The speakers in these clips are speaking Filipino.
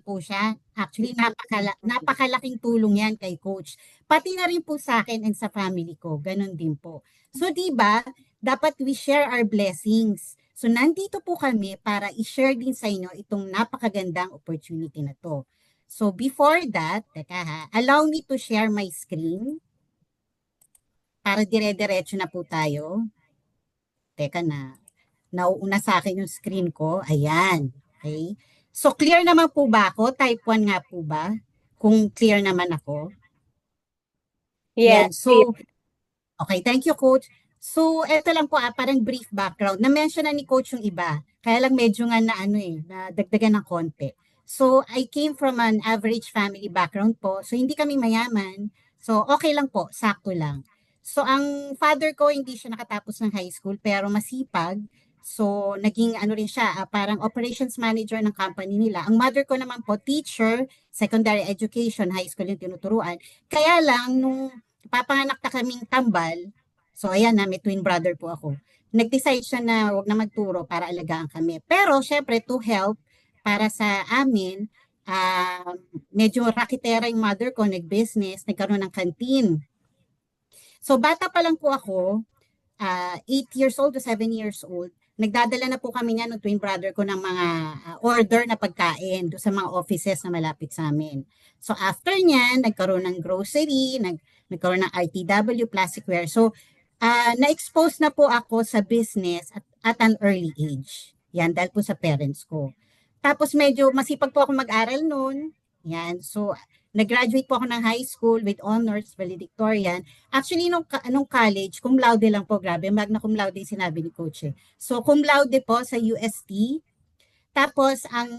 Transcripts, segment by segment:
po siya. Actually, napakalaking tulong yan kay coach. Pati na rin po sa akin and sa family ko. Ganon din po. So, di ba, dapat we share our blessings. So, nandito po kami para i-share din sa inyo itong napakagandang opportunity na to. So, before that, teka ha, allow me to share my screen para dire-diretso na po tayo. Teka na. Nauuna sa akin yung screen ko. Ayan. Okay. So, clear naman po ba ako? Type 1 nga po ba? Kung clear naman ako. Yes, Yan. So, okay. Thank you, Coach. So, eto lang po, parang brief background. Na-mention na ni Coach yung iba. Kaya lang medyo nga na na dagdagan ng konti. So, I came from an average family background po. So, hindi kami mayaman. So, okay lang po. Sakto lang. So, ang father ko, hindi siya nakatapos ng high school, pero masipag. So, naging ano rin siya, parang operations manager ng company nila. Ang mother ko naman po, teacher, secondary education, high school yung tinuturuan. Kaya lang, nung papanganak na kaming tambal, so ayan na, may twin brother po ako. Nag-decide siya na wag na magturo para alagaan kami. Pero, syempre, to help, para sa amin, medyo rakitera yung mother ko, nag-business, nagkaroon ng canteen. So, bata pa lang po ako, 8 years old to 7 years old, nagdadala na po kami niya ng twin brother ko ng mga order na pagkain do sa mga offices na malapit sa amin. So after niyan, nagkaroon ng grocery, nagkaroon ng RTW, plasticware. So na-expose na po ako sa business at an early age. Yan, dahil po sa parents ko. Tapos medyo masipag po ako mag-aral noon. Yan, so nag-graduate po ako ng high school with honors, valedictorian. Actually, nung college, cum laude lang po, grabe, magna cum laude yung sinabi ni coach eh. So, cum laude po sa UST. Tapos, ang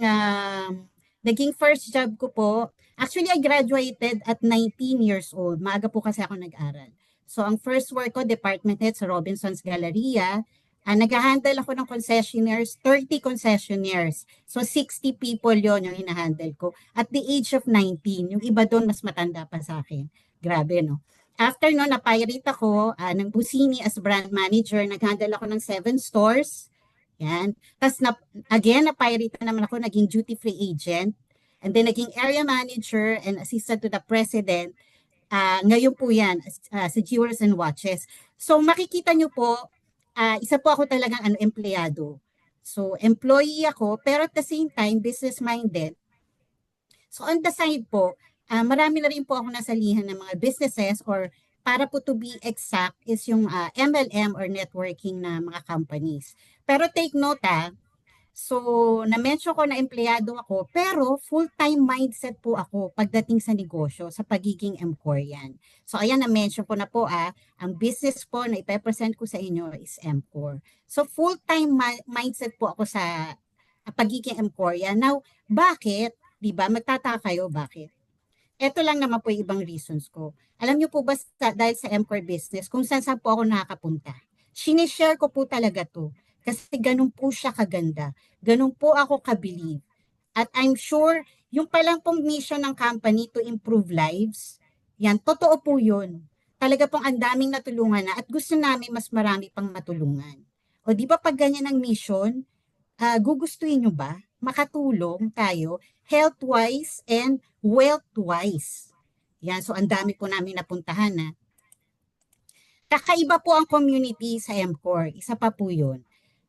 naging first job ko po, actually, I graduated at 19 years old. Maaga po kasi ako nag-aral. So, ang first work ko, department head sa Robinson's Galleria. Nag-handle ako ng concessionaires, 30 concessionaires. So, 60 people yon yung hinahandle ko. At the age of 19, yung iba doon mas matanda pa sa akin. Grabe, no? After no, napirate ako ng Busini as brand manager. Nag-handle ako ng 7 stores. Yan. Tapos, again, napirate na naman ako, naging duty-free agent. And then, naging area manager and assistant to the president. Ngayon po yan, sa Jewelers and Watches. So, makikita nyo po, isa po ako talagang empleyado. So, employee ako, pero at the same time, business-minded. So, on the side po, marami na rin po ako nasalihan ng mga businesses or para po to be exact is yung MLM or networking na mga companies. Pero take note so na-mention ko na empleyado ako, pero full-time mindset po ako pagdating sa negosyo, sa pagiging MCOR yan. So ayan, na-mention ko na po ang business po na ipe-present ko sa inyo is MCOR. So full-time mindset po ako sa pagiging MCOR yan. Now, bakit? Diba? Magtataka kayo, bakit? Ito lang naman po yung ibang reasons ko. Alam niyo po ba dahil sa MCOR business, kung saan po ako nakakapunta? Sinishare ko po talaga to. Kasi ganun po siya kaganda. Ganun po ako kabilib. At I'm sure, yung palang pong mission ng company to improve lives, yan, totoo po yun. Talaga pong ang daming natulungan na at gusto namin mas marami pang matulungan. O di ba pag ganyan ang mission, gugustuhin nyo ba? Makatulong tayo health-wise and wealth-wise. Yan, so ang dami po namin napuntahan na. Kakaiba po ang community sa MCOR. Isa pa po yun.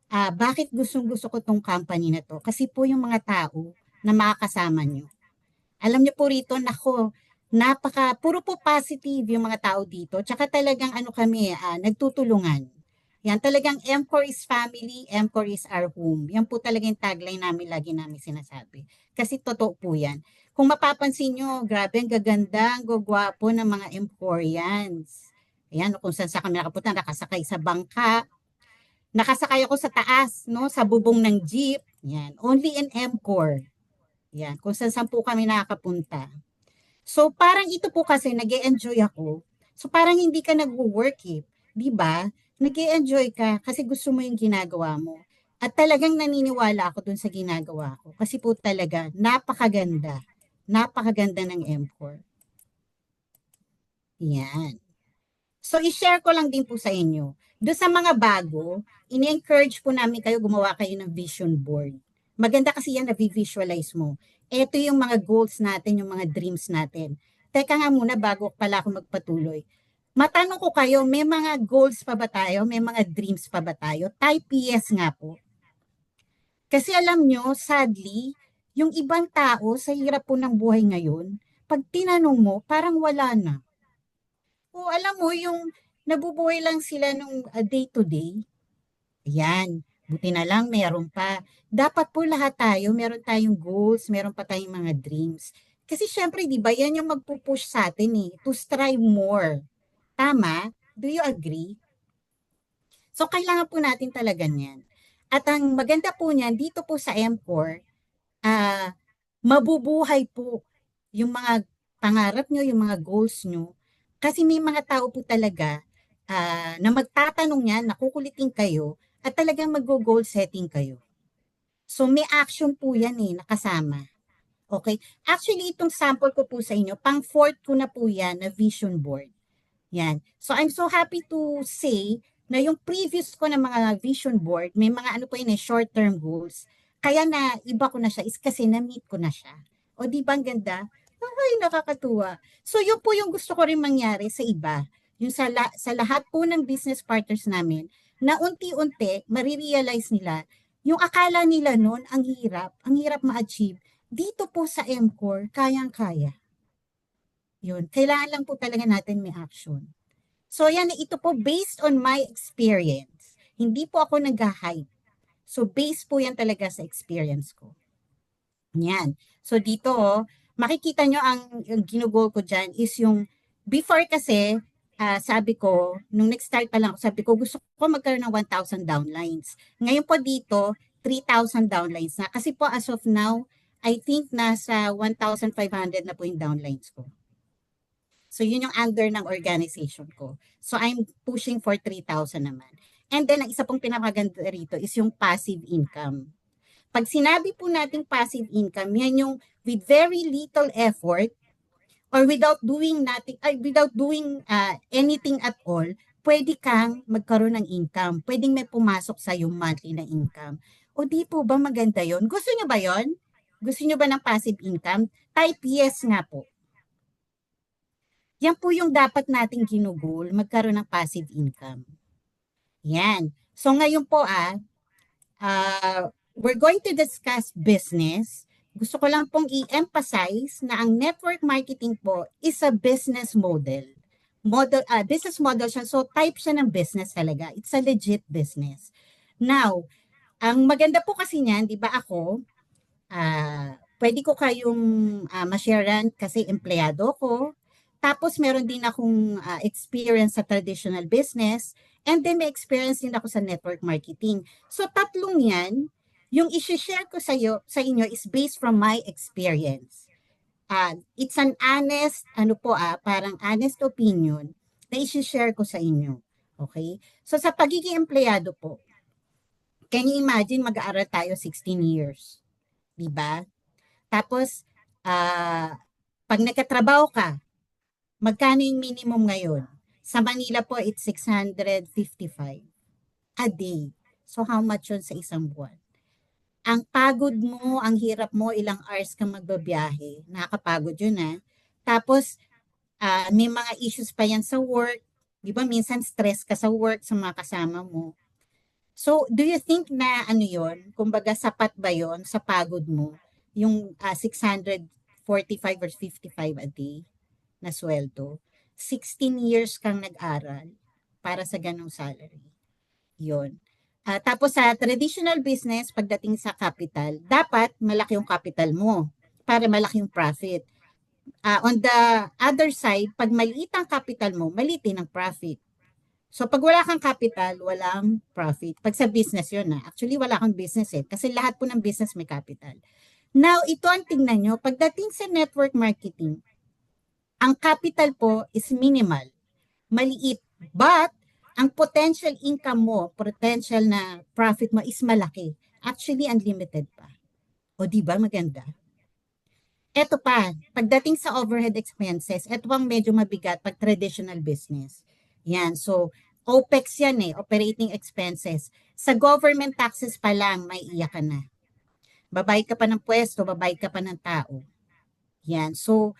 Bakit gustong-gusto ko tong company na to? Kasi po yung mga tao na makakasama nyo. Alam nyo po rito, nako, puro po positive yung mga tao dito. Tsaka talagang kami, nagtutulungan. Yan, talagang MCOR is family, MCOR is our home. Yan po talaga yung tagline namin, lagi namin sinasabi. Kasi totoo po yan. Kung mapapansin nyo, grabe, ang gaganda, ang gagwapo ng mga MCORians. Ayan, kung saan sa kami nakapunta, nakasakay sa bangka, nakasakay ako sa taas, no, sa bubong ng jeep. Yan, only in MCOR. Yan, kung saan po kami nakakapunta. So parang ito po kasi nag-e-enjoy ako. So parang hindi ka nag-work eh. 'Di ba? Nag-e-enjoy ka kasi gusto mo yung ginagawa mo. At talagang naniniwala ako dun sa ginagawa ko. Kasi po talaga, napakaganda. Napakaganda ng MCOR. Yan. So, i-share ko lang din po sa inyo. Doon sa mga bago, ini-encourage po namin kayo gumawa kayo ng vision board. Maganda kasi yan na visualize mo. Ito yung mga goals natin, yung mga dreams natin. Teka nga muna bago pala ako magpatuloy. Matanong ko kayo, may mga goals pa ba tayo? May mga dreams pa ba tayo? Type yes nga po. Kasi alam nyo, sadly, yung ibang tao sa hirap po ng buhay ngayon, pag tinanong mo, parang wala na. O alam mo, yung nabubuhay lang sila nung day to day. Ayan, buti na lang meron pa. Dapat po lahat tayo, meron tayong goals, meron pa tayong mga dreams. Kasi syempre, di ba, yan yung magpupush sa atin to strive more. Tama? Do you agree? So, kailangan po natin talaga niyan. At ang maganda po niyan, dito po sa MCOR, mabubuhay po yung mga pangarap nyo, yung mga goals nyo. Kasi may mga tao po talaga na magtatanong yan, nakukulitin kayo, at talagang mag-goal setting kayo. So may action po yan nakasama. Okay? Actually, itong sample ko po sa inyo, pang fourth ko na po yan na vision board. Yan. So I'm so happy to say na yung previous ko na mga vision board, may mga ano po yun short-term goals. Kaya na iba ko na siya is kasi na-meet ko na siya. O di ba ang ganda? Ay, nakakatuwa. So yun po yung gusto ko rin mangyari sa iba. Yung sa lahat po ng business partners namin, na unti-unti, marirealize nila, yung akala nila noon, ang hirap ma-achieve. Dito po sa MCOR, kayang-kaya. Yun. Kailangan lang po talaga natin may action. So yan, ito po based on my experience. Hindi po ako nag-hype. So based po yan talaga sa experience ko. Yan. So dito, makikita nyo ang ginugol ko dyan is yung before kasi, sabi ko, nung nag-start pa lang ako, sabi ko gusto ko magkaroon ng 1,000 downlines. Ngayon po dito, 3,000 downlines na. Kasi po as of now, I think nasa 1,500 na po yung downlines ko. So, yun yung under ng organization ko. So, I'm pushing for 3,000 naman. And then, ang isa pong pinakaganda rito is yung passive income. Pag sinabi po natin passive income, yan yung with very little effort or without doing nothing, without doing anything at all, pwede kang magkaroon ng income. Pwedeng may pumasok sa yung monthly na income. O di po ba maganda yon? Gusto nyo ba yon? Gusto nyo ba ng passive income? Type yes nga po. Yan po yung dapat nating ginugol, magkaroon ng passive income. Yan. So ngayon po we're going to discuss business. Gusto ko lang pong i-emphasize na ang network marketing po is a business model. Business model siya. So type siya ng business talaga. It's a legit business. Now, ang maganda po kasi niyan, di ba ako, pwede ko kayong ma-sharean kasi empleyado ko. Tapos meron din akong experience sa traditional business and then may experience din ako sa network marketing. So tatlong yan, yung i-share ko sa inyo is based from my experience. It's an honest, parang honest opinion na i-share ko sa inyo. Okay? So sa pagiging empleyado po, can you imagine mag-aaral tayo 16 years? Diba? Tapos, pag nagkatrabaho ka, magkano yung minimum ngayon? Sa Manila po, it's 655 a day. So, how much yun sa isang buwan? Ang pagod mo, ang hirap mo, ilang hours ka magbabiyahe. Nakakapagod yun. Tapos, may mga issues pa yan sa work. Di ba, minsan stress ka sa work, sa mga kasama mo. So, do you think na ano yon? Kumbaga, sapat ba yon sa pagod mo? Yung 645 or 55 a day na sweldo. 16 years kang nag-aral para sa ganong salary. Yon. Tapos sa traditional business, pagdating sa capital, dapat malaki yung capital mo para malaki yung profit. On the other side, pag maliit ang capital mo, maliit din ang profit. So pag wala kang capital, walang profit. Pag sa business yun Actually, wala kang business kasi lahat po ng business may capital. Now, ito ang tingnan nyo. Pagdating sa network marketing, ang capital po is minimal. Maliit. But, ang potential income mo, potential na profit mo is malaki. Actually, unlimited pa. O di ba maganda? Eto pa, pagdating sa overhead expenses, eto ang medyo mabigat pag traditional business. Yan, so OPEX yan operating expenses. Sa government taxes pa lang, may iyak ka na. Babayad ka pa ng pwesto, babayad ka pa ng tao. Yan. So,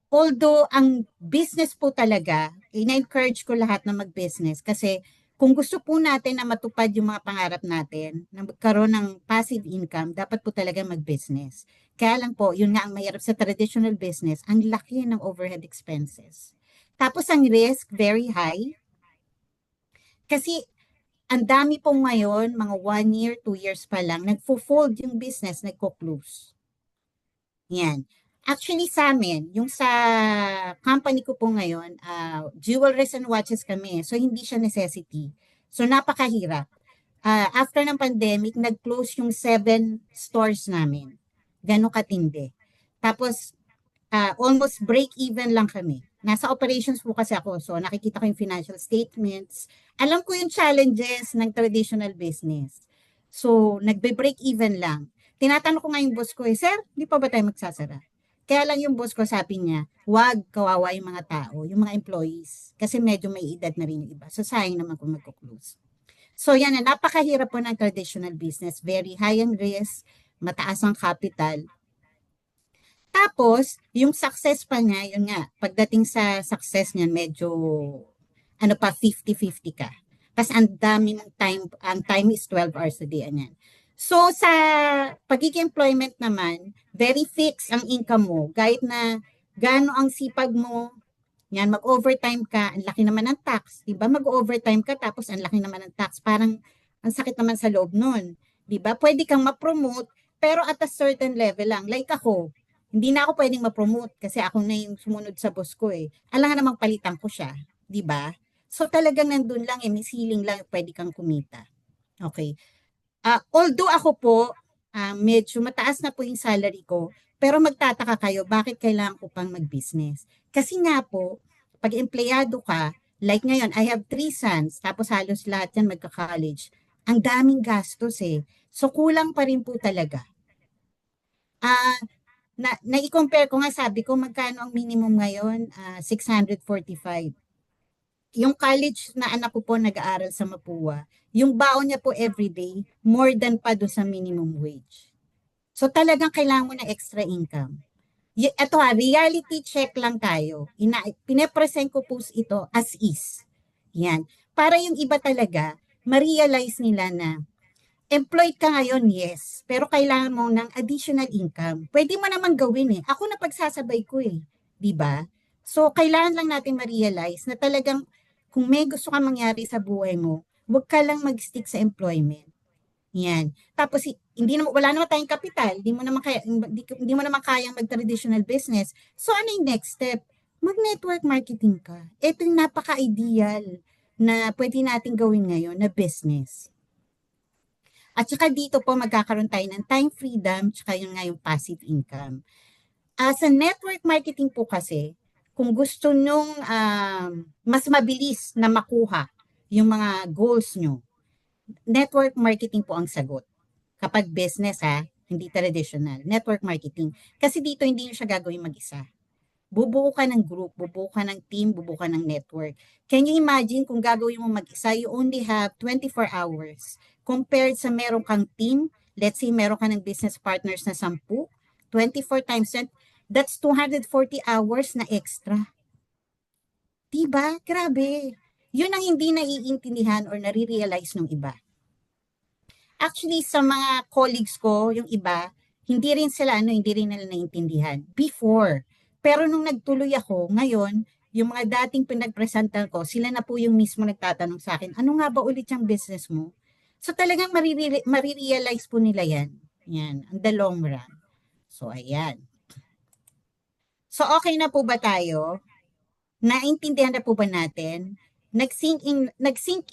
although ang business po talaga, ina-encourage ko lahat na mag-business kasi kung gusto po natin na matupad yung mga pangarap natin, na magkaroon ng passive income, dapat po talaga mag-business. Kaya lang po, yun nga ang mahirap sa traditional business, ang laki ng overhead expenses. Tapos ang risk, very high. Kasi ang dami po ngayon, mga 1 year, 2 years pa lang, nagfo-fold yung business, nagko-close. Yan. Actually sa amin, yung sa company ko po ngayon, jewelries and watches kami. So hindi siya necessity. So napakahirap. After ng pandemic, nag-close yung 7 stores namin. Ganon katindi. Tapos almost break even lang kami. Nasa operations po kasi ako. So nakikita ko yung financial statements. Alam ko yung challenges ng traditional business. So nagbe-break even lang. Tinatanong ko nga yung boss ko, Sir, di pa ba tayo magsasara? Kaya lang yung boss ko sabi niya, wag kawawa yung mga tao, yung mga employees. Kasi medyo may edad na rin yung iba. So sayang naman kung magko-close. So yan na, napakahirap po ng traditional business. Very high ang risk, mataas ang capital. Tapos, yung success pa niya, yun nga, pagdating sa success niya, medyo, ano pa, 50-50 ka. Kasi ang dami ng time, ang time is 12 hours a day, anyan. So, sa pagiging employment naman, very fixed ang income mo. Kahit na gaano ang sipag mo, yan, mag-overtime ka, ang laki naman ng tax. Diba? Mag-overtime ka, tapos ang laki naman ng tax. Parang, ang sakit naman sa loob nun. Diba? Pwede kang ma-promote, pero at a certain level lang. Like ako, hindi na ako pwedeng ma-promote kasi ako na yung sumunod sa boss ko eh. Alangan namang palitan ko siya. Diba? So talagang nandun lang eh, may ceiling lang pwede kang kumita. Okay. Although ako po, medyo mataas na po yung salary ko, pero magtataka kayo, bakit kailangan ko pang mag-business? Kasi nga po, pag empleyado ka, like ngayon, I have 3 sons, tapos halos lahat yan magka-college. Ang daming gastos eh. So kulang pa rin po talaga. Ah, na-compare ko nga, sabi ko, magkano ang minimum ngayon? 645. Yung college na anak ko po nag-aaral sa Mapua, yung baon niya po everyday, more than pa doon sa minimum wage. So talagang kailangan mo ng extra income. Ito reality check lang tayo. Pinepresent ko po ito as is. Yan. Para yung iba talaga, ma-realize nila na employed ka ngayon, yes. Pero kailangan mo ng additional income. Pwede mo naman gawin eh. Ako na pagsasabay ko eh. 'Di ba? So, kailangan lang natin ma-realize na talagang kung may gusto kang mangyari sa buhay mo, huwag ka lang mag-stick sa employment. Yan. Tapos, hindi naman, wala naman tayong kapital. Hindi mo naman kayang mag-traditional business. So, ano yung next step? Mag-network marketing ka. Ito yung napaka-ideal na pwede natin gawin ngayon na business. At saka dito po magkakaroon tayo ng time freedom, tsaka yun nga yung passive income. Sa network marketing po kasi, kung gusto nyong mas mabilis na makuha yung mga goals nyo, network marketing po ang sagot. Kapag business hindi traditional, network marketing. Kasi dito hindi nyo siya gagawin mag-isa. Bubuo ka ng group, bubuo ka ng team, bubuo ka ng network. Can you imagine kung gagawin mo mag-isa, you only have 24 hours. Compared sa meron kang team, let's say meron ka ng business partners na 10, 24 times 10, that's 240 hours na extra. Diba? Grabe. Yun ang hindi naiintindihan or nare-realize ng iba. Actually, sa mga colleagues ko, yung iba, hindi rin nila naiintindihan. Before. Pero nung nagtuloy ako, ngayon, yung mga dating pinagpresentan ko, sila na po yung mismo nagtatanong sa akin, ano nga ba ulit yung business mo? So talagang marirealize po nila yan. Yan, on the long run. So ayan. So okay na po ba tayo? Naintindihan na po ba natin? Nag-sink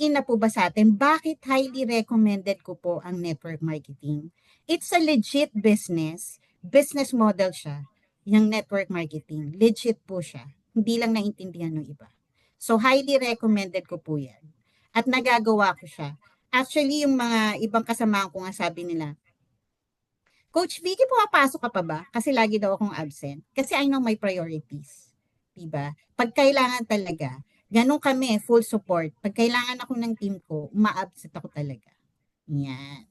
in na po ba sa atin? Bakit highly recommended ko po ang network marketing? It's a legit business model siya, yung network marketing. Legit po siya. Hindi lang naintindihan ng iba. So highly recommended ko po yan. At nagagawa ko siya. Actually, yung mga ibang kasamahan ko nga sabi nila, Coach Vicky, pumapasok ka pa ba? Kasi lagi daw akong absent. Kasi I know my priorities. Diba? Pag kailangan talaga, ganun kami, full support. Pag kailangan ako ng team ko, uma-absent ako talaga. Yan.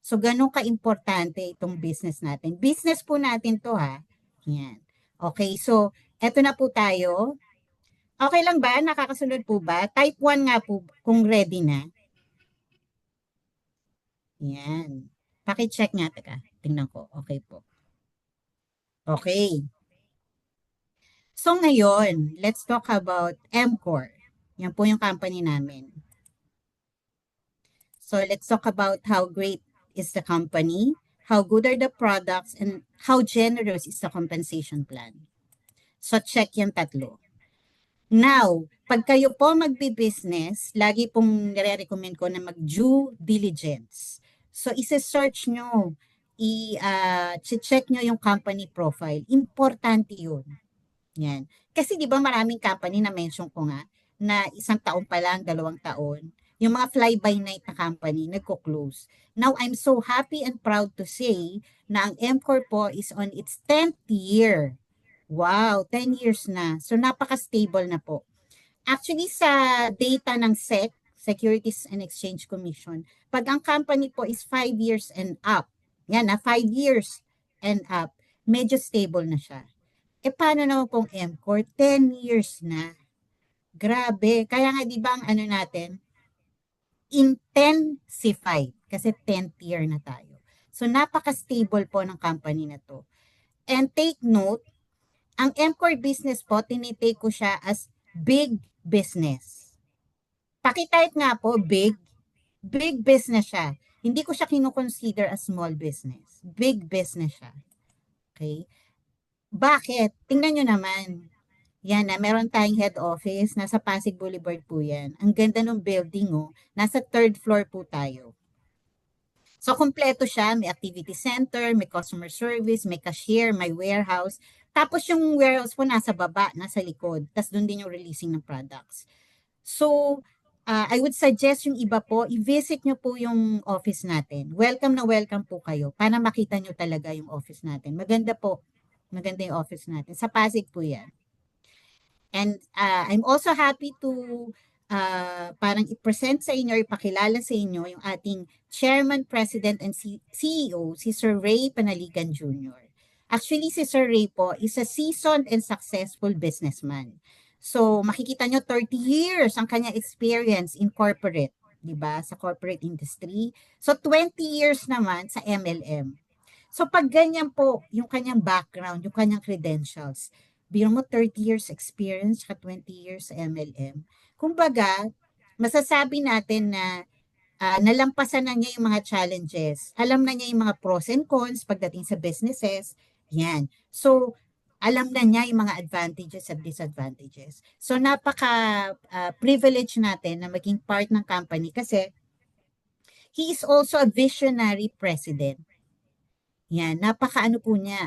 So, ganun ka-importante itong business natin. Business po natin to ha. Yan. Okay, so, eto na po tayo. Okay lang ba? Nakakasunod po ba? Type 1 nga po kung ready na. Yan. Paki-check nga. Teka, tingnan ko. Okay po. Okay. So ngayon, let's talk about MCOR. Yan po yung company namin. So let's talk about how great is the company, how good are the products, and how generous is the compensation plan. So check yung tatlo. Now, pag kayo po magbi-business, lagi pong nire-recommend ko na mag-due diligence. So, isa-search nyo, i-check nyo yung company profile. Importante yun. Yan. Kasi di ba maraming company na mention ko nga, na 1 taon pa lang, 2 taon, yung mga fly-by-night na company, nagko-close. Now, I'm so happy and proud to say na ang MCOR po is on its 10th year. Wow, 10 years na. So napaka-stable na po. Actually sa data ng SEC, Securities and Exchange Commission, pag ang company po is 5 years and up, yan na 5 years and up, medyo stable na siya. E paano naman pong MCOR? 10 years na. Grabe. Kaya nga di ba ang ano natin, intensified. Kasi 10th year na tayo. So napaka-stable po ng company na to. And take note, ang MCOR business po, tinitake ko siya as big business. Pakitype nga po, big. Big business siya. Hindi ko siya kinukonsider as small business. Big business siya. Okay? Bakit? Tingnan nyo naman. Yan na, meron tayong head office. Nasa Pasig Boulevard po yan. Ang ganda ng building, oh. Nasa 3rd floor po tayo. So, kompleto siya. May activity center, may customer service, may cashier, may warehouse. Tapos yung warehouse po nasa baba, nasa likod. Tapos doon din yung releasing ng products. So, I would suggest yung iba po, i-visit nyo po yung office natin. Welcome na welcome po kayo para makita nyo talaga yung office natin. Maganda po. Maganda yung office natin. Sa Pasig po yan. And I'm also happy to parang i-present sa inyo, ipakilala sa inyo yung ating Chairman, President, and CEO, si Sir Ray Panaligan Jr. Actually, si Sir Ray po is a seasoned and successful businessman. So, makikita nyo 30 years ang kanyang experience in corporate, di ba? Sa corporate industry. So, 20 years naman sa MLM. So, pag ganyan po, yung kanyang background, yung kanyang credentials, biro mo 30 years experience, saka 20 years sa MLM. Kumbaga, masasabi natin na nalampasan na niya yung mga challenges. Alam na niya yung mga pros and cons pagdating sa businesses. Yan. So, alam na niya yung mga advantages at disadvantages. So, napaka-privilege natin na maging part ng company kasi he is also a visionary president. Yan, napakaano po niya,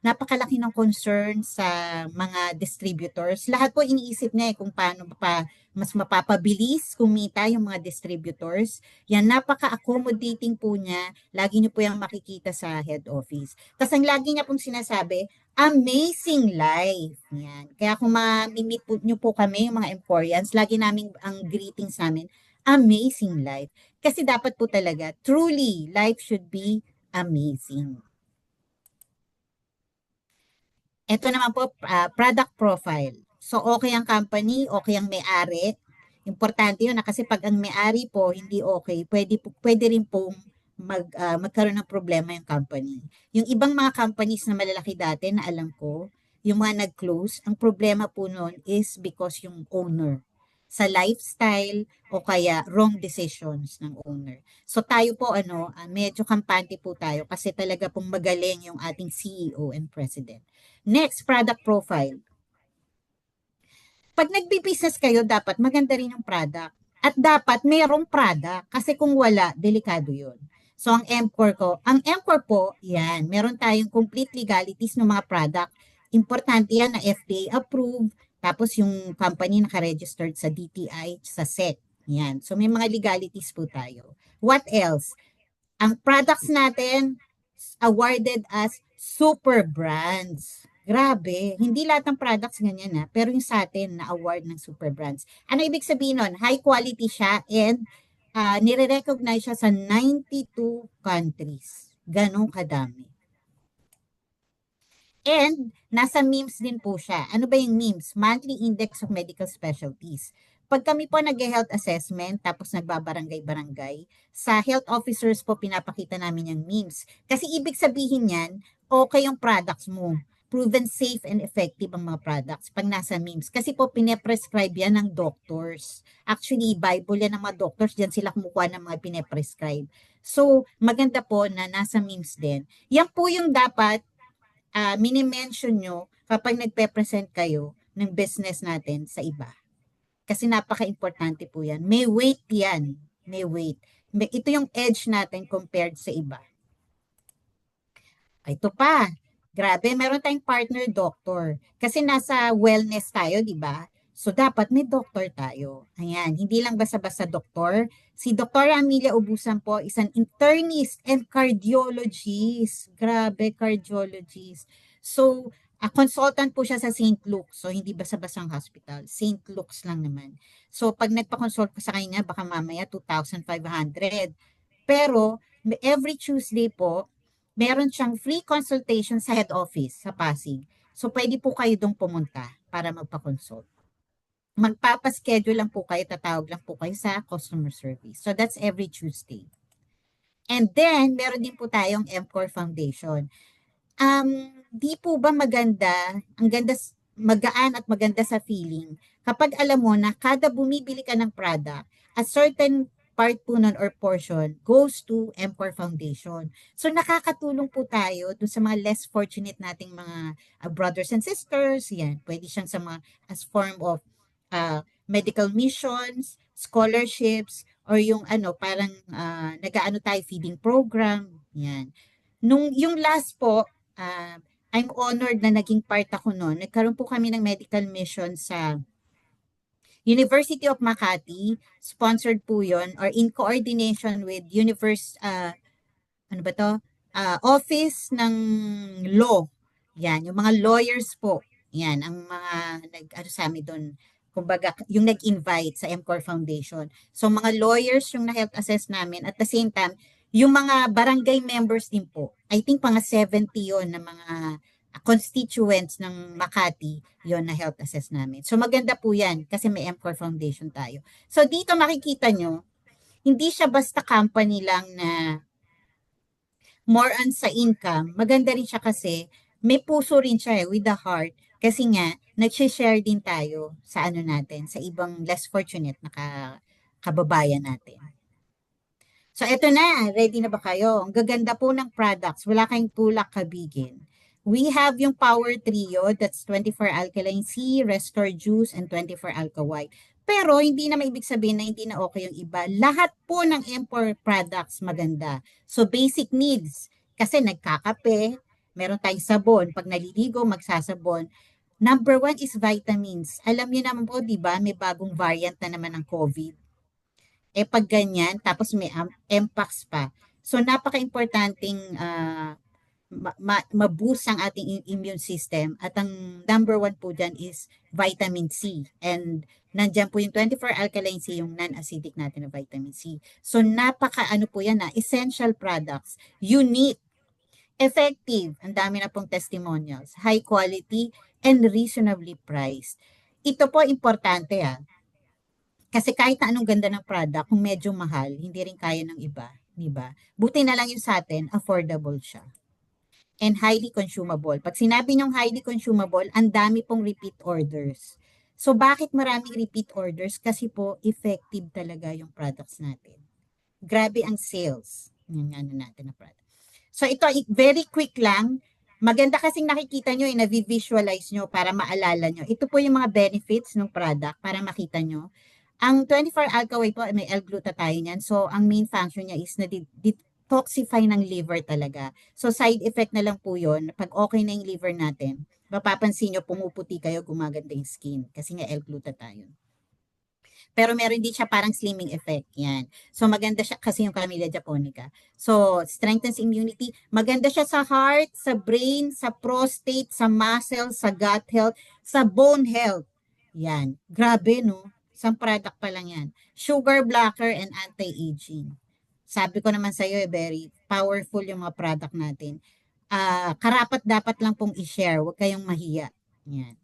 napakalaki ng concern sa mga distributors. Lahat po iniisip niya kung paano pa mas mapapabilis kumita yung mga distributors. Yan, napaka-accommodating po niya. Lagi niyo po yung makikita sa head office. Tapos ang lagi niya pong sinasabi, amazing life. Yan. Kaya kung ma-meet po niyo po kami, yung mga Emporians, lagi namin ang greetings namin, amazing life. Kasi dapat po talaga, truly, life should be amazing. Ito naman po, product profile. So, okay ang company, okay ang may-ari. Importante yun na kasi pag ang may-ari po hindi okay, pwede rin pong magkaroon ng problema yung company. Yung ibang mga companies na malalaki dati na alam ko, yung mga nag-close, ang problema po noon is because yung owner sa lifestyle o kaya wrong decisions ng owner. So tayo po medyo kampante po tayo kasi talaga pong magaling yung ating CEO and President. Next, product profile. Pag nagbi-business kayo, dapat maganda rin yung product. At dapat mayroong product kasi kung wala, delikado yun. So ang MCOR po, yan, meron tayong complete legalities ng mga product. Importante yan na FDA approved, tapos yung company naka-registered sa DTI, sa SEC. Yan. So may mga legalities po tayo. What else? Ang products natin awarded as super brands. Grabe. Hindi lahat ng products ganyan na, pero yung sa atin na award ng super brands. Ano ibig sabihin nun? High quality siya and nire-recognize siya sa 92 countries. Ganong kadami. And nasa MIMS din po siya. Ano ba yung MIMS? Monthly Index of Medical Specialties. Pag kami po nag-health assessment, tapos nagbabarangay-barangay, sa health officers po pinapakita namin yung MIMS. Kasi ibig sabihin yan, okay yung products mo. Proven safe and effective ang mga products pag nasa MIMS. Kasi po pine-prescribe yan ng doctors. Actually, Bible yan ng mga doctors. Diyan sila kumukuha ng mga pine-prescribe. So, maganda po na nasa MIMS din. Yan po yung dapat mini-mention nyo kapag nagpe-present kayo ng business natin sa iba. Kasi napaka-importante po yan. May weight yan. May weight. Ito yung edge natin compared sa iba. Ito pa. Grabe, meron tayong partner doctor. Kasi nasa wellness tayo, di ba? So, dapat may doctor tayo. Ayan, hindi lang basta-basta doktor. Si Dr. Amelia Ubusan po, isang internist and cardiologist. Grabe, cardiologist. So, a consultant po siya sa St. Luke's. So, hindi basta-basta ang hospital. St. Luke's lang naman. So, pag nagpa-consult ko sa kanya, baka mamaya 2,500. Pero, every Tuesday po, meron siyang free consultation sa head office sa Pasig. So, pwede po kayo dong pumunta para magpa-consult. Magpapaschedule lang po kayo, tatawag lang po kayo sa customer service. So, that's every Tuesday. And then, meron din po tayong MCOR Foundation. Di po ba maganda, ang ganda, magaan at maganda sa feeling, kapag alam mo na kada bumibili ka ng product, a certain part po nun or portion goes to MCOR Foundation. So nakakatulong po tayo dun sa mga less fortunate nating mga brothers and sisters. Yan, pwede siyang sa mga as form of medical missions, scholarships, or yung parang nag-aano tayo feeding program. Yan. Yung last po, I'm honored na naging part ako noon. Nagkaroon po kami ng medical mission sa University of Makati. Sponsored po yon or in coordination with ano ba to? Office ng Law. Yan, yung mga lawyers po. Yan, ang mga ano sa amin doon. Kumbaga, yung nag-invite sa MCOR Foundation. So, mga lawyers yung na-health assess namin. At the same time, yung mga barangay members din po. I think mga 70 yon na mga constituents ng Makati yon na health assess namin. So, maganda po yan kasi may MCOR Foundation tayo. So, dito makikita nyo, hindi siya basta company lang na more on sa income, maganda rin siya kasi may puso rin siya with the heart. Kasi nga, nag-share din tayo sa ano natin, sa ibang less fortunate na kababayan natin. So, eto na. Ready na ba kayo? Ang gaganda po ng products. Wala kayong tulak kabigin. We have yung Power Trio. That's 24 Alkaline C, Restore Juice, and 24 Alka White. Pero, hindi na maibig sabihin na hindi na okay yung iba. Lahat po ng M4 products maganda. So, basic needs. Kasi nagkakape, meron tayong sabon. Pag naliligo, magsasabon. Number one is vitamins. Alam niyo naman po, di ba, may bagong variant na naman ng COVID. Pag ganyan, tapos may MPAX pa. So, napaka-importanting ma-boost ang ating immune system. At ang number one po dyan is vitamin C. And nandyan po yung 24 alkaline C, yung non-acidic natin na vitamin C. So, napaka-ano po yan essential products. Unique, effective, ang dami na pong testimonials, high quality, and reasonably priced. Ito po importante kasi kahit na anong ganda ng product, kung medyo mahal, hindi rin kaya ng iba. Diba? Buti na lang yung sa atin, affordable siya. And highly consumable. Pag sinabi niyong highly consumable, ang dami pong repeat orders. So bakit maraming repeat orders? Kasi po, effective talaga yung products natin. Grabe ang sales. Yung ano natin na product. So ito, very quick lang. Maganda kasing nakikita nyo, na-visualize nyo para maalala nyo. Ito po yung mga benefits ng product para makita nyo. Ang 24-alka-white po, may L-glutathione yan. So, ang main function niya is na detoxify ng liver talaga. So, side effect na lang po yun. Pag okay na yung liver natin, mapapansin nyo, pumuputi kayo, gumaganda yung skin. Kasi nga L-glutathione. Pero meron din siya parang slimming effect. Yan. So, maganda siya kasi yung Camellia japonica. So, strengthens immunity. Maganda siya sa heart, sa brain, sa prostate, sa muscle, sa gut health, sa bone health. Yan. Grabe, no? Isang product pa lang yan. Sugar blocker and anti-aging. Sabi ko naman sa iyo, very powerful yung mga product natin. Karapat dapat lang pong i-share. Huwag kayong mahiya. Yan.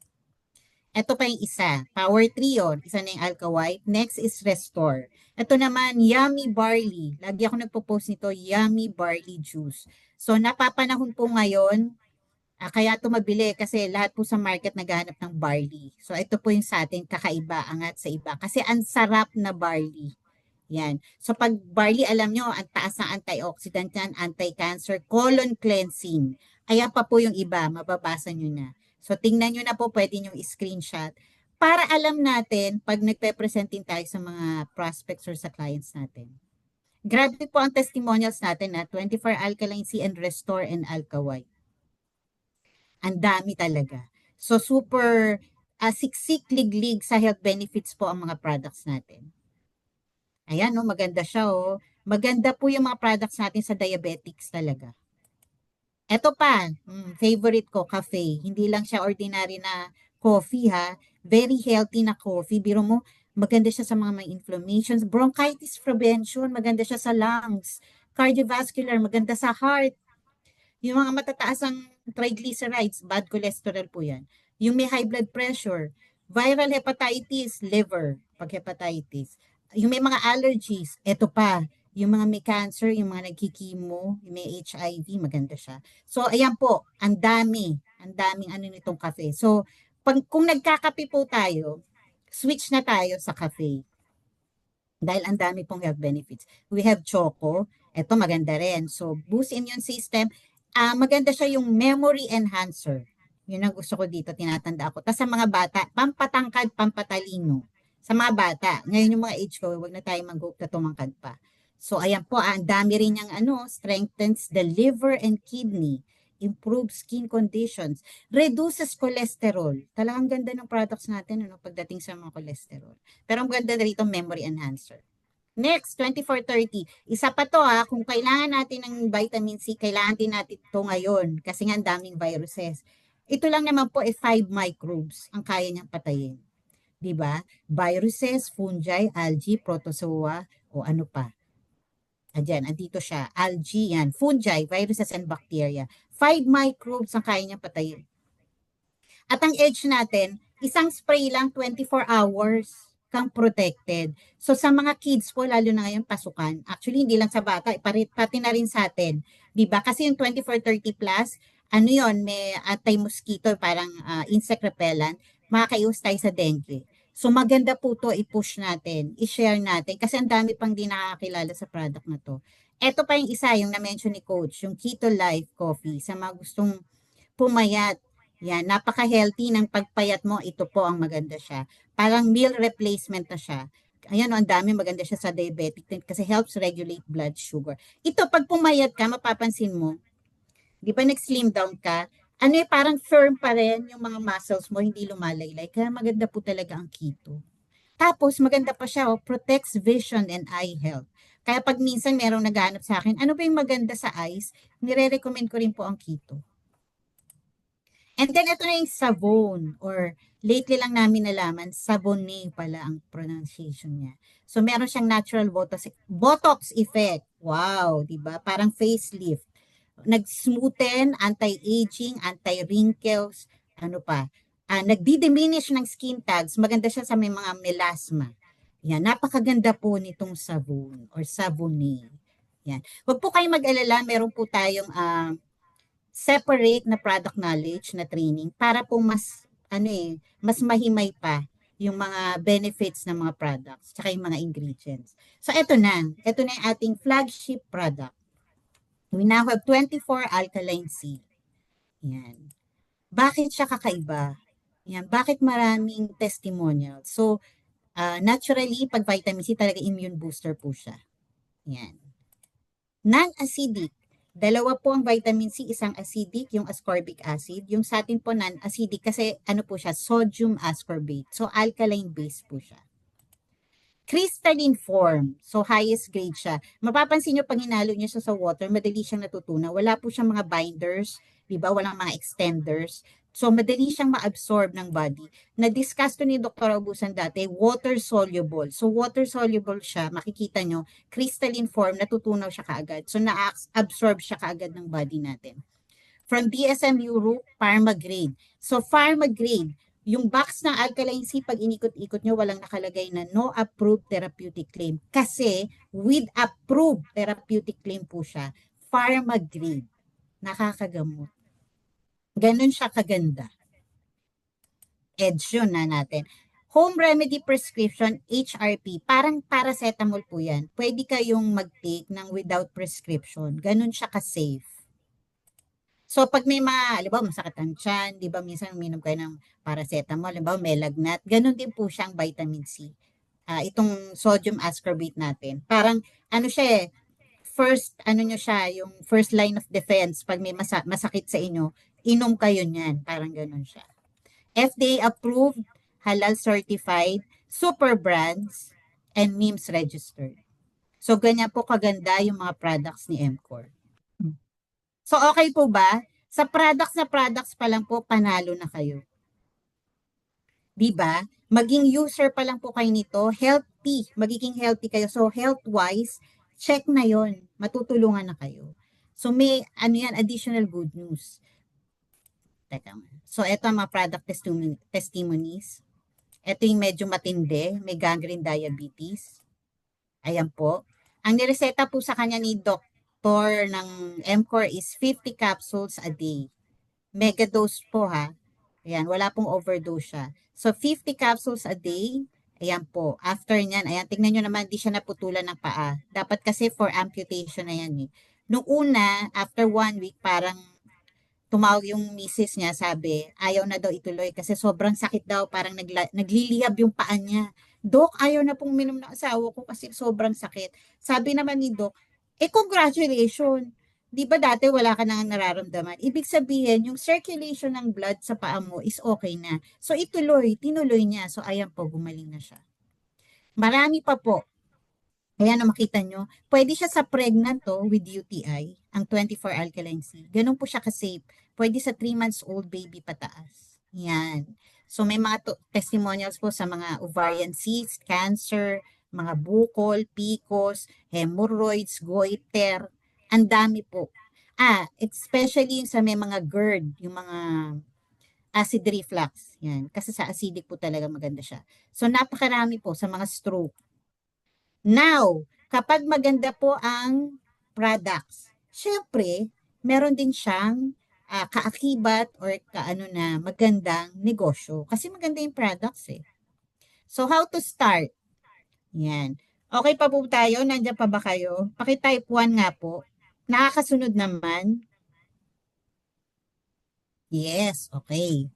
Ito pa yung isa. Power Trio. Isa na yung Alka White. Next is Restore. Ito naman, Yummy Barley. Lagi ako nagpo-post nito, Yummy Barley Juice. So, napapanahon po ngayon, kaya ito mabili kasi lahat po sa market naghahanap ng barley. So, ito po yung sa atin, kakaiba, angat sa iba. Kasi ang sarap na barley. Yan. So, pag barley, alam nyo, ang taas ng antioxidant yan, anti-cancer, colon cleansing. Kaya pa po yung iba, mababasa nyo na. So, tingnan nyo na po, pwede nyo screenshot para alam natin pag nagpe-presenting tayo sa mga prospects or sa clients natin. Grabe po ang testimonials natin na 24 Alkaline C and Restore and Alka White. Ang dami talaga. So, super siksik liglig sa health benefits po ang mga products natin. Ayan, no, maganda siya, oh. Maganda po yung mga products natin sa diabetics talaga. Ito pa, favorite ko, cafe. Hindi lang siya ordinary na coffee, ha. Very healthy na coffee. Biro mo, maganda siya sa mga may inflammations. Bronchitis prevention, maganda siya sa lungs. Cardiovascular, maganda sa heart. Yung mga matataas ang triglycerides, bad cholesterol po yan. Yung may high blood pressure, viral hepatitis, liver, pag hepatitis. Yung may mga allergies, eto pa, yung mga may cancer, yung mga nagkikimo, yung may HIV, maganda siya. So, ayan po, ang daming ano nitong cafe. So, kung nagkakape po tayo, switch na tayo sa cafe. Dahil ang dami pong health benefits. We have choco, eto maganda rin. So, boost immune system, maganda siya yung memory enhancer. Yun ang gusto ko dito, tinatanda ako. Tapos sa mga bata, pampatangkad, pampatalino. Sa mga bata, ngayon yung mga age ko, wag na tayo mag-hope na tumangkad pa. So, ayan po, ang dami rin yung strengthens the liver and kidney, improves skin conditions, reduces cholesterol. Talagang ganda ng products natin pagdating sa mga cholesterol. Pero ang ganda na rito, memory enhancer. Next, 2430. Isa pa to kung kailangan natin ng vitamin C, kailangan din natin ito ngayon kasi nga ang daming viruses. Ito lang naman po 5 microbes ang kaya niyang patayin. 'Di ba? Viruses, fungi, algae, protozoa o ano pa. Ayan, andito siya. Algae yan. Fungi, viruses and bacteria. 5 microbes ang kaya niyang patayin. At ang edge natin, isang spray lang 24 hours kang protected. So sa mga kids po, lalo na ngayon pasukan, actually hindi lang sa bata, pati na rin sa atin. Diba? Kasi yung 24-30 plus, ano yon, may anti-mosquito, parang insect repellent, makakaiwas tayo sa dengue. So maganda po to i-push natin, i-share natin, kasi ang dami pang di nakakilala sa product na to. Ito pa yung isa, yung na-mention ni Coach, yung Keto Life Coffee, sa mga gustong pumayat. Yan, napaka-healthy ng pagpayat mo. Ito po ang maganda siya. Parang meal replacement na siya. Ayan, ang dami maganda siya sa diabetic kasi helps regulate blood sugar. Ito, pag pumayat ka, mapapansin mo, di ba nag-slim down ka, parang firm pa rin yung mga muscles mo, hindi lumalaylay. Kaya maganda po talaga ang keto. Tapos, maganda pa siya, protects vision and eye health. Kaya pag minsan merong naghahanap sa akin, ano ba yung maganda sa eyes? Nire-recommend ko rin po ang keto. And then ito na yung Savon or lately lang namin nalaman, Savone pala ang pronunciation niya. So meron siyang natural Botox effect. Wow, 'di ba? Parang facelift. Nag-smoothen, anti-aging, anti-wrinkles, ano pa. Nagdi-diminish ng skin tags. Maganda siya sa may mga melasma. Yan, napakaganda po nitong Savon or Savone. Yan. Huwag po kayong mag-alala, meron po tayong separate na product knowledge na training para po mas mas mahimay pa yung mga benefits ng mga products tsaka yung mga ingredients. So ito na yung ating flagship product. We now have 24 alkaline C. Yan. Bakit siya kakaiba? Yan, bakit maraming testimonial? So naturally pag vitamin C talaga immune booster po siya. Yan. Non-acidic. Dalawa po ang vitamin C, isang acidic, yung ascorbic acid. Yung sa atin po non-acidic kasi ano po siya, sodium ascorbate. So alkaline base po siya. Crystalline form. So highest grade siya. Mapapansin nyo pag hinalo nyo siya sa water, madali siyang natutunaw. Wala po siyang mga binders, di ba? Walang mga extenders. So, madali siyang ma-absorb ng body. Na-discuss to ni Dr. Augusan dati, water-soluble. So, water-soluble siya, makikita nyo, crystalline form, natutunaw siya kaagad. So, na-absorb siya kaagad ng body natin. From DSM Europe, pharma grade. So, pharma grade, yung box ng Alkaline C, pag inikot-ikot nyo, walang nakalagay na no approved therapeutic claim. Kasi, with approved therapeutic claim po siya, pharma grade, nakakagamot. Ganun siya kaganda. EDS yun na natin. Home remedy prescription, HRP, parang paracetamol po yan. Pwede kayong mag-take ng without prescription. Ganun siya ka-safe. So, pag may mga, alam ba, masakit ang tiyan, di ba, minsan uminom kayo ng paracetamol, alam ba, may lagnat, ganun din po siyang vitamin C. Itong sodium ascorbate natin. Parang, ano siya first, ano nyo siya, yung first line of defense, pag may masakit sa inyo, inom kayo niyan. Parang ganun siya. FDA approved, halal certified, super brands, and NIMS registered. So, ganyan po kaganda yung mga products ni MCOR. So, okay po ba? Sa products na products pa lang po, panalo na kayo. Diba? Maging user pa lang po kayo nito, healthy, magiging healthy kayo. So, health-wise, check na yon, matutulungan na kayo. So, may, ano yan, additional good news. Teka. So, ito ang mga product testimonies. Ito yung medyo matindi, may gangrene diabetes. Ayan po. Ang nireseta po sa kanya ni Dr. ng MCOR is 50 capsules a day. Mega dose po ha. Ayan, wala pong overdose siya. So, 50 capsules a day. Ayan po. After nyan, ayan, tingnan nyo naman, di siya naputulan ng paa. Dapat kasi for amputation na yan eh. Nung una, after 1 week, parang tumawag yung misis niya, sabi, ayaw na daw ituloy kasi sobrang sakit daw, parang nagliliyab yung paa niya. Dok, ayaw na pong minom ng asawa ko kasi sobrang sakit. Sabi naman ni Dok, congratulations. Di ba dati wala ka nang nararamdaman? Ibig sabihin, yung circulation ng blood sa paa mo is okay na. So tinuloy niya. So ayan po, gumaling na siya. Marami pa po. Ayan na makita nyo. Pwede siya sa pregnant with UTI, ang 24 alkaline C. Ganun po siya ka-safe. Pwede sa 3 months old baby pataas. Yan. So may mga testimonials po sa mga ovarian cyst, cancer, mga bukol, PCOS, hemorrhoids, goiter. Ang dami po. Especially sa may mga GERD, yung mga acid reflux. Yan. Kasi sa acidic po talaga maganda siya. So napakarami po sa mga stroke. Now, kapag maganda po ang products, syempre, meron din siyang kaakibat or kaano na magandang negosyo. Kasi maganda yung products eh. So, how to start? Yan. Okay pa po tayo? Nandiyan pa ba kayo? Paki-type 1 nga po. Nakakasunod naman. Yes, okay.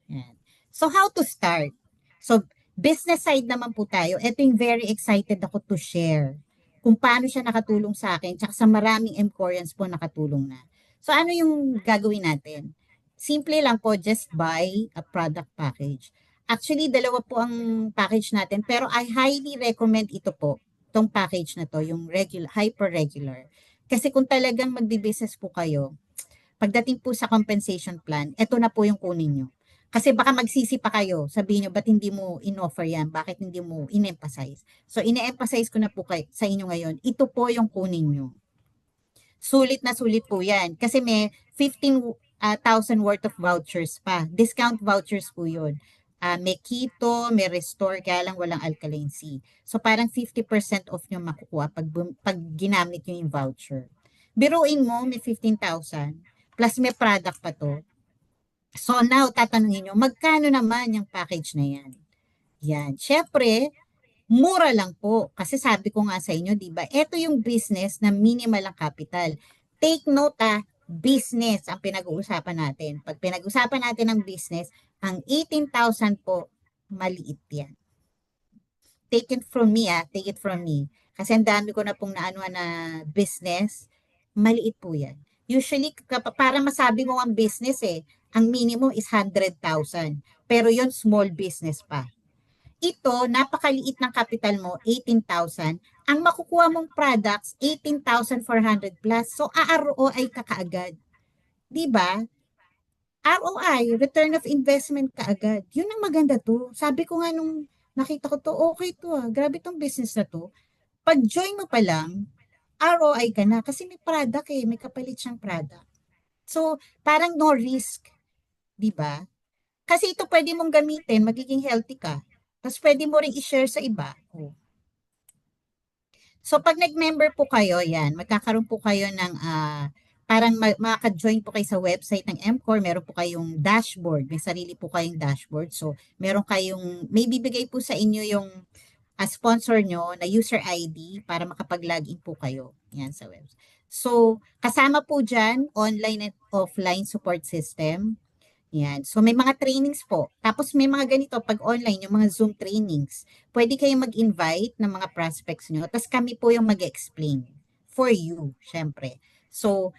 Yan. So, how to start? So, business side naman po tayo. Ito yung very excited ako to share kung paano siya nakatulong sa akin tsaka sa maraming Emporians po nakatulong na. So, ano yung gagawin natin? Simple lang po, just buy a product package. Actually, dalawa po ang package natin, pero I highly recommend ito po, itong package na to, yung regular, hyper-regular. Kasi kung talagang magbi-business po kayo, pagdating po sa compensation plan, ito na po yung kunin nyo. Kasi baka magsisi pa kayo, sabihin nyo, ba't hindi mo in-offer yan? Bakit hindi mo in-emphasize? So, in-emphasize ko na po sa inyo ngayon, ito po yung kunin nyo. Sulit na sulit po yan. Kasi may 15,000 worth of vouchers pa. Discount vouchers po yun. May keto, may restore, kaya lang walang alkaline C. So, parang 50% off nyo makukuha pag ginamit nyo yung voucher. Biruin mo, may 15,000 plus may product pa to. So now, tatanungin nyo, magkano naman yung package na yan? Yan. Siyempre, mura lang po. Kasi sabi ko nga sa inyo, di ba, ito yung business na minimal ang capital. Take note business ang pinag-uusapan natin. Pag pinag-uusapan natin ang business, ang 18,000 po, maliit yan. Take it from me, take it from me. Kasi ang dami ko na pong naano na business, maliit po yan. Usually, para masabi mo ang business ang minimum is 100,000. Pero yon small business pa. Ito, napakaliit ng capital mo, 18,000. Ang makukuha mong products, 18,400 plus. So, ARO ay kakaagad. 'Di ba? ROI, return of investment kaagad. Yun ang maganda to. Sabi ko nga nung nakita ko to, okay to ah. Grabe tong business na to. Pag join mo pa lang, ROI ka na kasi may product eh, may kapalit siyang product. So, parang no risk, di ba? Kasi ito pwede mong gamitin, magiging healthy ka. Tapos pwede mo ring i-share sa iba. Oh. So pag nag-member po kayo, yan, magkakaroon po kayo ng parang makaka-join po kayo sa website ng MCOR, meron po kayong dashboard, may sarili po kayong dashboard. So meron kayong, may bibigay po sa inyo yung sponsor nyo na user ID para makapag-login po kayo. Yan sa website. So kasama po dyan, online at offline support system. Yan. So may mga trainings po. Tapos may mga ganito pag online, yung mga Zoom trainings. Pwede kayong mag-invite ng mga prospects nyo. Tapos kami po yung mag-explain for you, syempre. So,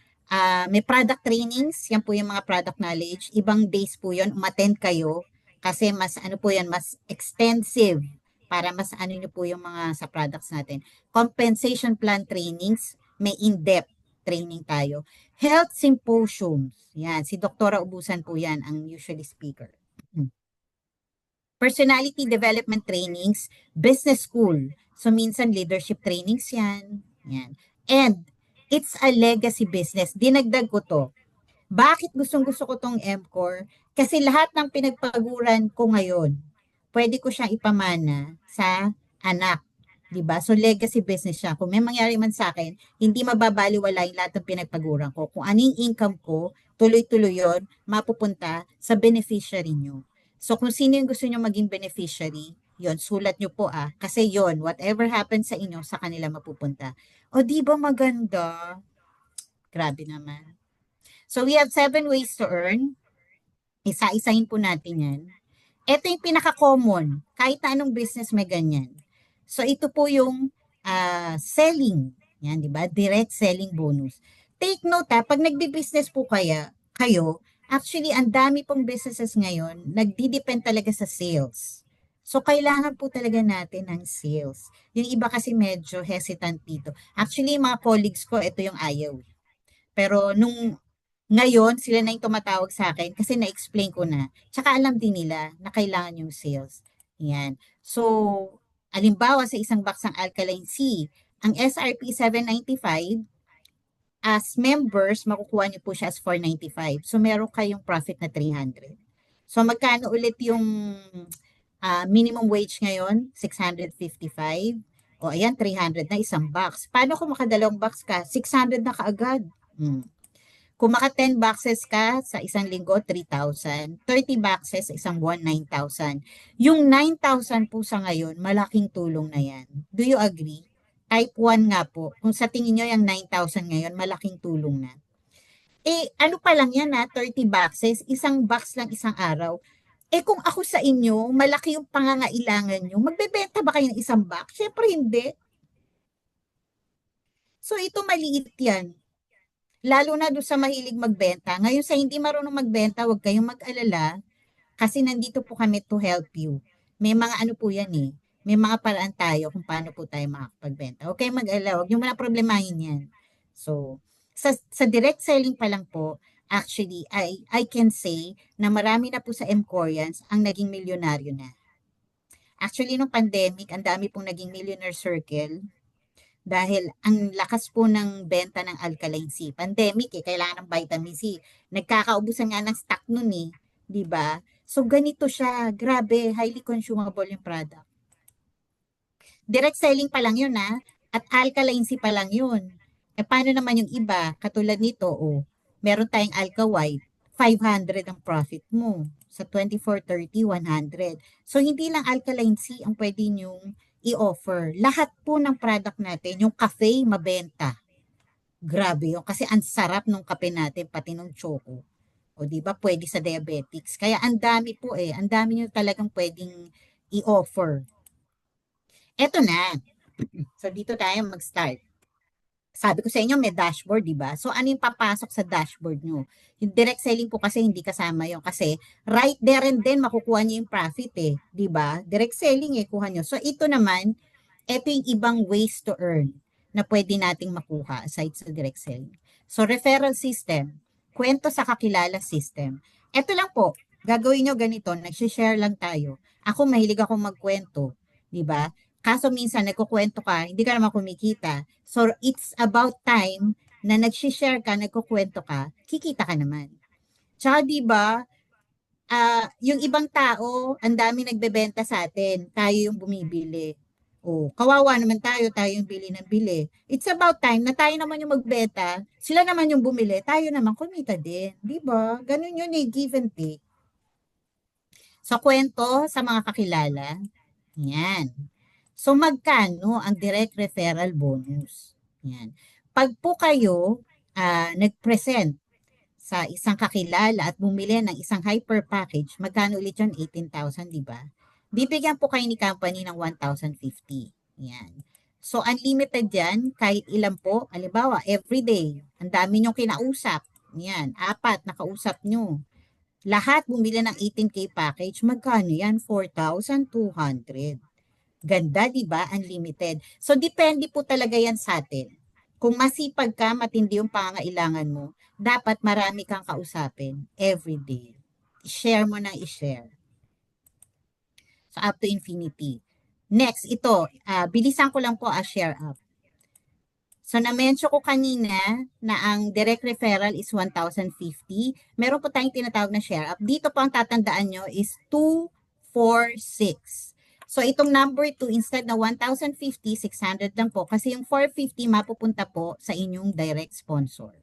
may product trainings. Yan po yung mga product knowledge. Ibang days po yun. Umattend kayo. Kasi mas ano po yan, mas extensive para mas ano nyo po yung mga sa products natin. Compensation plan trainings. May in-depth training tayo. Health symposiums. Yan, si Doktora Ubusan po yan ang usually speaker. Personality development trainings, business school. So minsan leadership trainings yan. Yan. And it's a legacy business. Dinagdag ko to. Bakit gustong-gusto ko tong MCOR? Kasi lahat ng pinagpaguran ko ngayon, pwede ko siyang ipamana sa anak. 'Di ba? So legacy business siya. Kung may mangyari man sa akin, hindi mababaliwala yung lahat ng pinagpaguran ko. Kung anong income ko, tuloy-tuloy yon, mapupunta sa beneficiary nyo. So kung sino yung gusto nyo maging beneficiary, yon sulat nyo po ah. Kasi yon whatever happens sa inyo, sa kanila mapupunta. O di ba maganda? Grabe naman. So we have 7 ways to earn. Isa-isahin po natin yan. Ito yung pinaka-common. Kahit na anong business may ganyan. So ito po yung selling. Yan, di ba? Direct selling bonus. Take note ha, pag nagbi-business po kayo, actually, ang dami pong businesses ngayon, nagdi-depend talaga sa sales. So, kailangan po talaga natin ng sales. Yung iba kasi medyo hesitant dito. Actually, mga colleagues ko, ito yung ayaw. Pero nung ngayon, sila na yung tumatawag sa akin kasi na-explain ko na. Tsaka alam din nila na kailangan yung sales. Yan. So, alimbawa sa isang box ng Alkaline C, ang SRP 795, as members, makukuha niyo po siya as 495. So, meron kayong profit na 300. So, magkano ulit yung minimum wage ngayon? 655. O, ayan, 300 na isang box. Paano kung makadalawang box ka? 600 na kaagad. Kung maka 10 boxes ka sa isang linggo, 3,000. 30 boxes sa isang buwan, 9,000. Yung 9,000 po sa ngayon, malaking tulong na yan. Do you agree? Type 1 nga po. Kung sa tingin nyo yung 9,000 ngayon, malaking tulong na. Eh, ano pa lang yan ha, 30 boxes, isang box lang isang araw. Eh kung ako sa inyo, malaki yung pangangailangan nyo, magbebenta ba kayo ng isang box? Siyempre hindi. So ito maliit yan. Lalo na doon sa mahilig magbenta. Ngayon sa hindi marunong magbenta, huwag kayong mag-alala kasi nandito po kami to help you. May mga ano po yan eh. May mga paraan tayo kung paano po tayo makakapagbenta. Huwag kayong mag-alala. Huwag nyo muna problemahin yan. So, sa direct selling pa lang po, actually, I can say na marami na po sa MCORians ang naging milyonaryo na. Actually, nung pandemic, ang dami pong naging millionaire circle dahil ang lakas po ng benta ng Alkaline C. Pandemic eh, kailangan ng vitamin C. Nagkakaubusan nga ng stock nun eh, 'di ba? So ganito siya, grabe, highly consumable yung product. Direct selling pa lang 'yun ha, at Alkaline C pa lang 'yun. Eh paano naman yung iba? Katulad nito, oh, meron tayong Alka White, 500 ang profit mo. Sa 24, 30, 100. So hindi lang Alkaline C ang pwede nyong i-offer. Lahat po ng product natin, yung cafe, mabenta. Grabe yun. Kasi ang sarap ng kape natin, pati ng choco. O di ba pwede sa diabetics. Kaya ang dami po eh. Ang dami nyo talagang pwedeng i-offer. Eto na. So dito tayo mag-start. Sabi ko sa inyo, may dashboard, di ba? So, ano yung papasok sa dashboard nyo? Yung direct selling po kasi hindi kasama yun. Kasi, right there and then, makukuha nyo yung profit eh. Di ba? Direct selling eh, kuha nyo. So, ito naman, ito yung ibang ways to earn na pwede nating makuha aside sa direct selling. So, referral system, kwento sa kakilala system. Eto lang po, gagawin nyo ganito, nag-share lang tayo. Ako mahilig akong magkwento, di ba? Kaso minsan nagkukwento ka, hindi ka naman kumikita. So it's about time na nag-share ka, nagkukwento ka, kikita ka naman. Tsaka di ba, yung ibang tao, ang dami nagbebenta sa atin, tayo yung bumibili. Oh, kawawa naman tayo, tayo yung bili ng bili. It's about time na tayo naman yung magbenta, sila naman yung bumili, tayo naman kumita din. Di ba? Ganun yun eh, give and take. Sa kwento sa mga kakilala, yan. So magkano ang direct referral bonus? Yan. Pag po kayo nag-present sa isang kakilala at bumili ng isang hyper package, magkano ulit yun? 18,000, di ba? Bibigyan po kayo ni company ng 1,050. Yan. So, unlimited yan, kahit ilan po. Halimbawa, everyday, ang dami nyong kinausap. Yan, 4 nakausap nyo. Lahat bumili ng 18K package, magkano yan? 4,200. Ganda, di ba? Unlimited. So, depende po talaga yan sa atin. Kung masipag ka, matindi yung pangangailangan mo, dapat marami kang kausapin every day. I-share mo na i-share. So, up to infinity. Next, ito, bilisan ko lang po share up. So, na-mention ko kanina na ang direct referral is 1,050. Meron po tayong tinatawag na share up. Dito po ang tatandaan nyo is 246. So, itong number 2, instead na 1,050, 600 lang po. Kasi yung 450 mapupunta po sa inyong direct sponsor.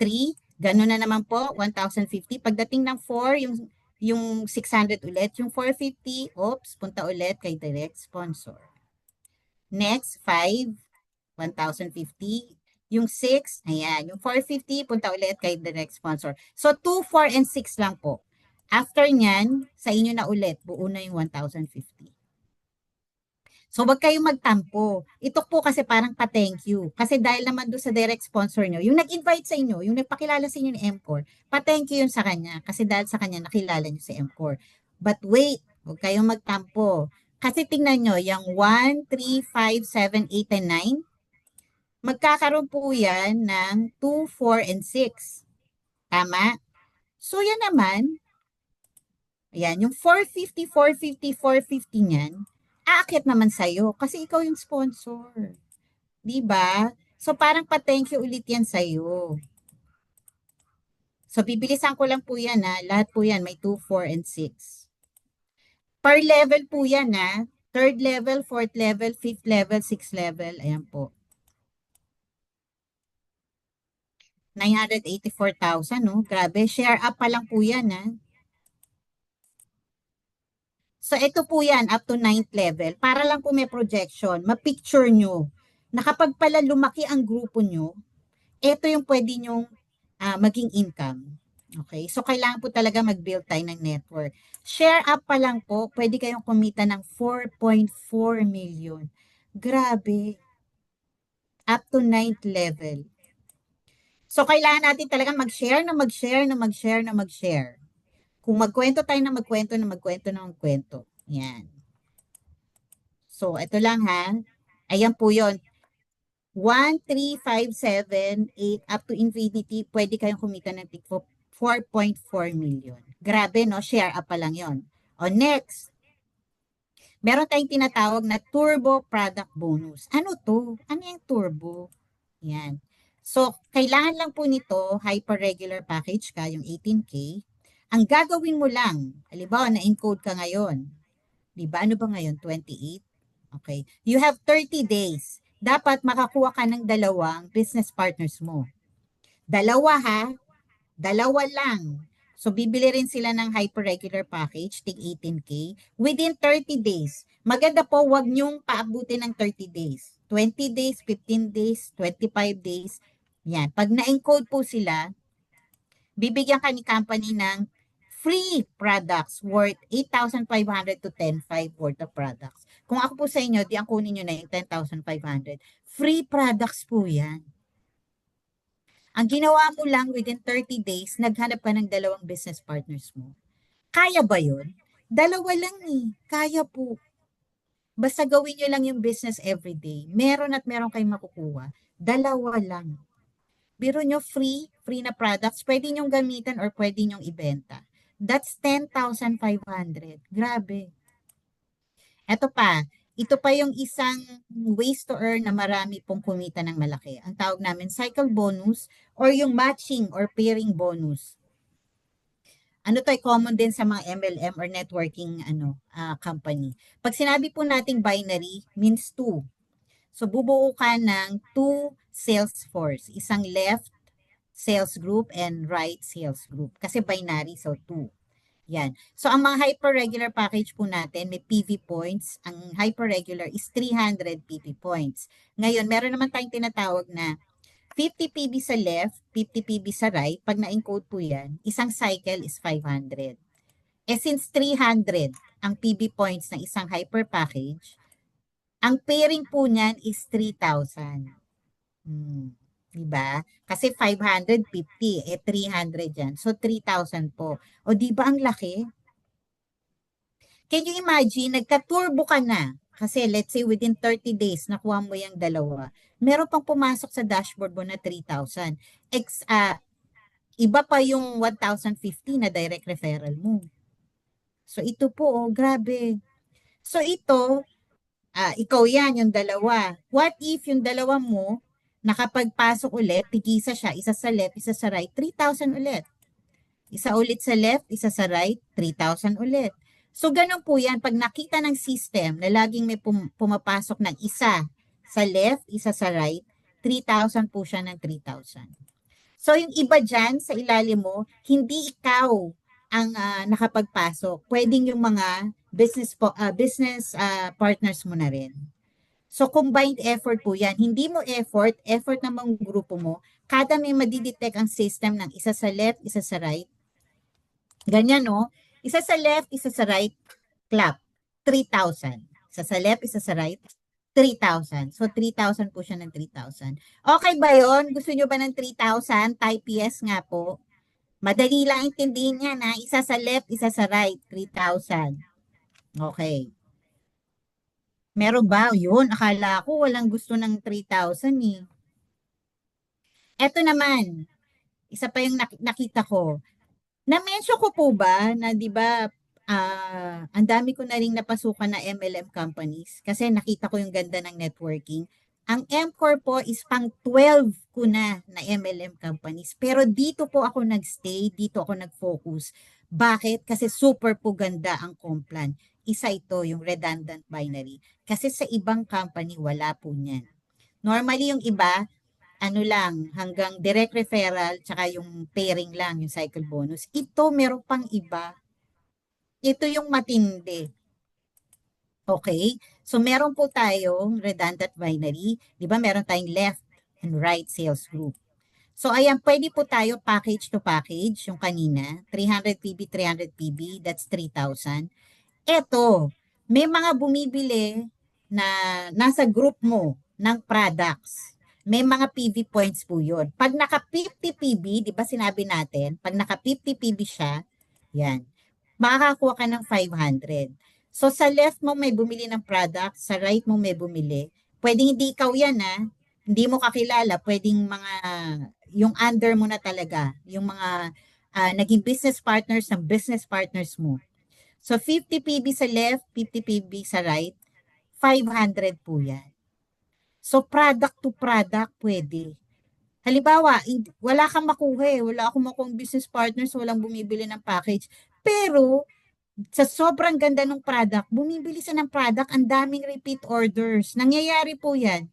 3, gano'n na naman po, 1,050. Pagdating ng 4, yung 600 ulit. Yung 450, oops, punta ulit kay direct sponsor. Next, 5, 1,050. Yung 6, ayan. Yung 450, punta ulit kay direct sponsor. So, 2, 4, and 6 lang po. After nyan, sa inyo na ulit, buo na yung 1,050. So, wag kayong magtampo. Ito po kasi parang pa-thank you. Kasi dahil naman doon sa direct sponsor nyo, yung nag-invite sa inyo, yung nagpakilala sa inyo ni MCOR, pa-thank you yun sa kanya. Kasi dahil sa kanya, nakilala nyo si MCOR. But wait, wag kayong magtampo. Kasi tingnan nyo, yung 1, 3, 5, 7, 8, and 9, magkakaroon po yan ng 2, 4, and 6. Tama? So, yan naman, ayan, yung 450, 450, 450 niyan, aakyat naman sa'yo kasi ikaw yung sponsor. Di ba? So, parang pa-thank you ulit yan sa'yo. So, bibilisan ko lang po yan ha. Lahat po yan, may 2, 4, and 6. Per level po yan ha. Third level, fourth level, fifth level, sixth level. Ayan po. 984,000, no? Grabe. Share up pa lang po yan ha. So, ito po yan, up to 9th level. Para lang po may projection, ma-picture nyo na kapag pala lumaki ang grupo nyo, ito yung pwede nyong maging income. Okay? So, kailangan po talaga mag-build tayo ng network. Share up pa lang po, pwede kayong kumita ng 4.4 million. Grabe. Up to 9th level. So, kailangan natin talaga mag-share na mag-share na mag-share na mag-share. Kung magkwento tayo na magkwento na magkwento na magkwento. Yan. So, ito lang ha. Ayan po yon. 1, 3, 5, 7, 8, up to infinity, pwede kayong kumita ng 4.4 million. Grabe, no? Share up pa lang yon. O next, meron tayong tinatawag na turbo product bonus. Ano to? Ano yung turbo? Yan. So, kailangan lang po nito, hyper regular package ka, yung 18K. Ang gagawin mo lang, halimbawa na-encode ka ngayon, di ba? Ano ba ngayon? 28? Okay. You have 30 days. Dapat makakuha ka ng dalawang business partners mo. Dalawa ha. Dalawa lang. So, bibili rin sila ng hyper-regular package, tig 18K, within 30 days. Maganda po, wag nyong paabutin ng 30 days. 20 days, 15 days, 25 days. Yan. Pag na-encode po sila, bibigyan ka ni company ng free products worth 8,500 to 10,500 worth of products. Kung ako po sa inyo, di ang kunin nyo na yung 10,500. Free products po yan. Ang ginawa mo lang within 30 days, naghanap ka ng dalawang business partners mo. Kaya ba yun? Dalawa lang eh. Kaya po. Basta gawin nyo lang yung business every day. Meron at meron kayong makukuha. Dalawa lang. Biro nyo free na products, pwede nyong gamitan or pwede nyong ibenta. That's 10,500. Grabe. Eto pa, ito pa yung isang ways to earn na marami pong kumita ng malaki. Ang tawag namin cycle bonus or yung matching or pairing bonus. Ano to, common din sa mga MLM or networking company. Pag sinabi po nating binary, means two. So bubuo ka ng two sales force, isang left sales group and right sales group. Kasi binary, so two. Yan. So, ang mga hyper-regular package po natin, may PV points. Ang hyper-regular is 300 PV points. Ngayon, meron naman tayong tinatawag na 50 PV sa left, 50 PV sa right. Pag na-encode po yan, isang cycle is 500. Eh, since 300 ang PV points ng isang hyper package, ang pairing po niyan is 3,000. Diba? Kasi 550, 300 yan. So, 3,000 po. O, diba ang laki? Can you imagine, nagka-turbo ka na. Kasi let's say within 30 days, nakuha mo yung dalawa. Meron pang pumasok sa dashboard mo na 3,000. Iba pa yung 1,050 na direct referral mo. So, ito po, grabe. So, ito, ikaw yan, yung dalawa. What if yung dalawa mo, nakapagpasok ulit, tigisa siya, isa sa left, isa sa right, 3,000 ulit. Isa ulit sa left, isa sa right, 3,000 ulit. So, ganun po yan. Pag nakita ng system na laging may pumapasok ng isa sa left, isa sa right, 3,000 po siya ng 3,000. So, yung iba dyan sa ilalim mo, hindi ikaw ang nakapagpasok. Pwedeng yung mga business partners mo na rin. So, combined effort po yan. Hindi mo effort ng mga grupo mo. Kada may madidetect ang system ng isa sa left, isa sa right. Ganyan, no? Isa sa left, isa sa right, clap. 3,000. Isa sa left, isa sa right, 3,000. So, 3,000 po siya ng 3,000. Okay ba yon? Gusto nyo ba ng 3,000? Type yes nga po. Madali lang intindihin niya na isa sa left, isa sa right, 3,000. Okay. Meron ba? Yun, akala ko walang gusto ng 3,000 eh. Eto naman, isa pa yung nakita ko. Na-mention ko po ba na 'di ba ang dami ko na ring napasukan na MLM companies kasi nakita ko yung ganda ng networking. Ang MCore po is pang 12 ko na MLM companies. Pero dito po ako nagstay, dito ako nag-focus. Bakit? Kasi super po ganda ang complan. Isa ito, yung redundant binary. Kasi sa ibang company, wala po niyan. Normally, yung iba, ano lang, hanggang direct referral, tsaka yung pairing lang, yung cycle bonus. Ito, meron pang iba. Ito yung matindi. Okay? So, meron po tayong redundant binary. Di ba, meron tayong left and right sales group. So, ayan, pwede po tayo package to package, yung kanina, 300 PB, 300 PB, that's 3,000. Eto, may mga bumibili na nasa group mo ng products. May mga PV points po yun. Pag naka 50 PV, di ba sinabi natin, pag naka 50 PV siya, yan, makakakuha ka ng 500. So sa left mo may bumili ng product, sa right mo may bumili. Pwedeng hindi ikaw yan hindi mo kakilala, pwedeng mga, yung under mo na talaga, yung mga naging business partners ng business partners mo. So 50 PB sa left, 50 PB sa right, 500 po yan. So product to product pwede. Halimbawa, wala kang makuha wala akong makuha business partners, walang bumibili ng package. Pero sa sobrang ganda ng product, bumibili sa ng product, ang daming repeat orders. Nangyayari po yan.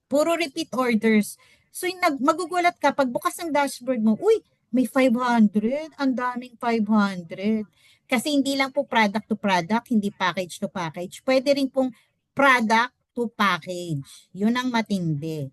Puro repeat orders. So, magugulat ka, pag bukas ng dashboard mo, uy, may 500, ang daming 500. Kasi hindi lang po product to product, hindi package to package. Pwede rin pong product to package. Yun ang matindi.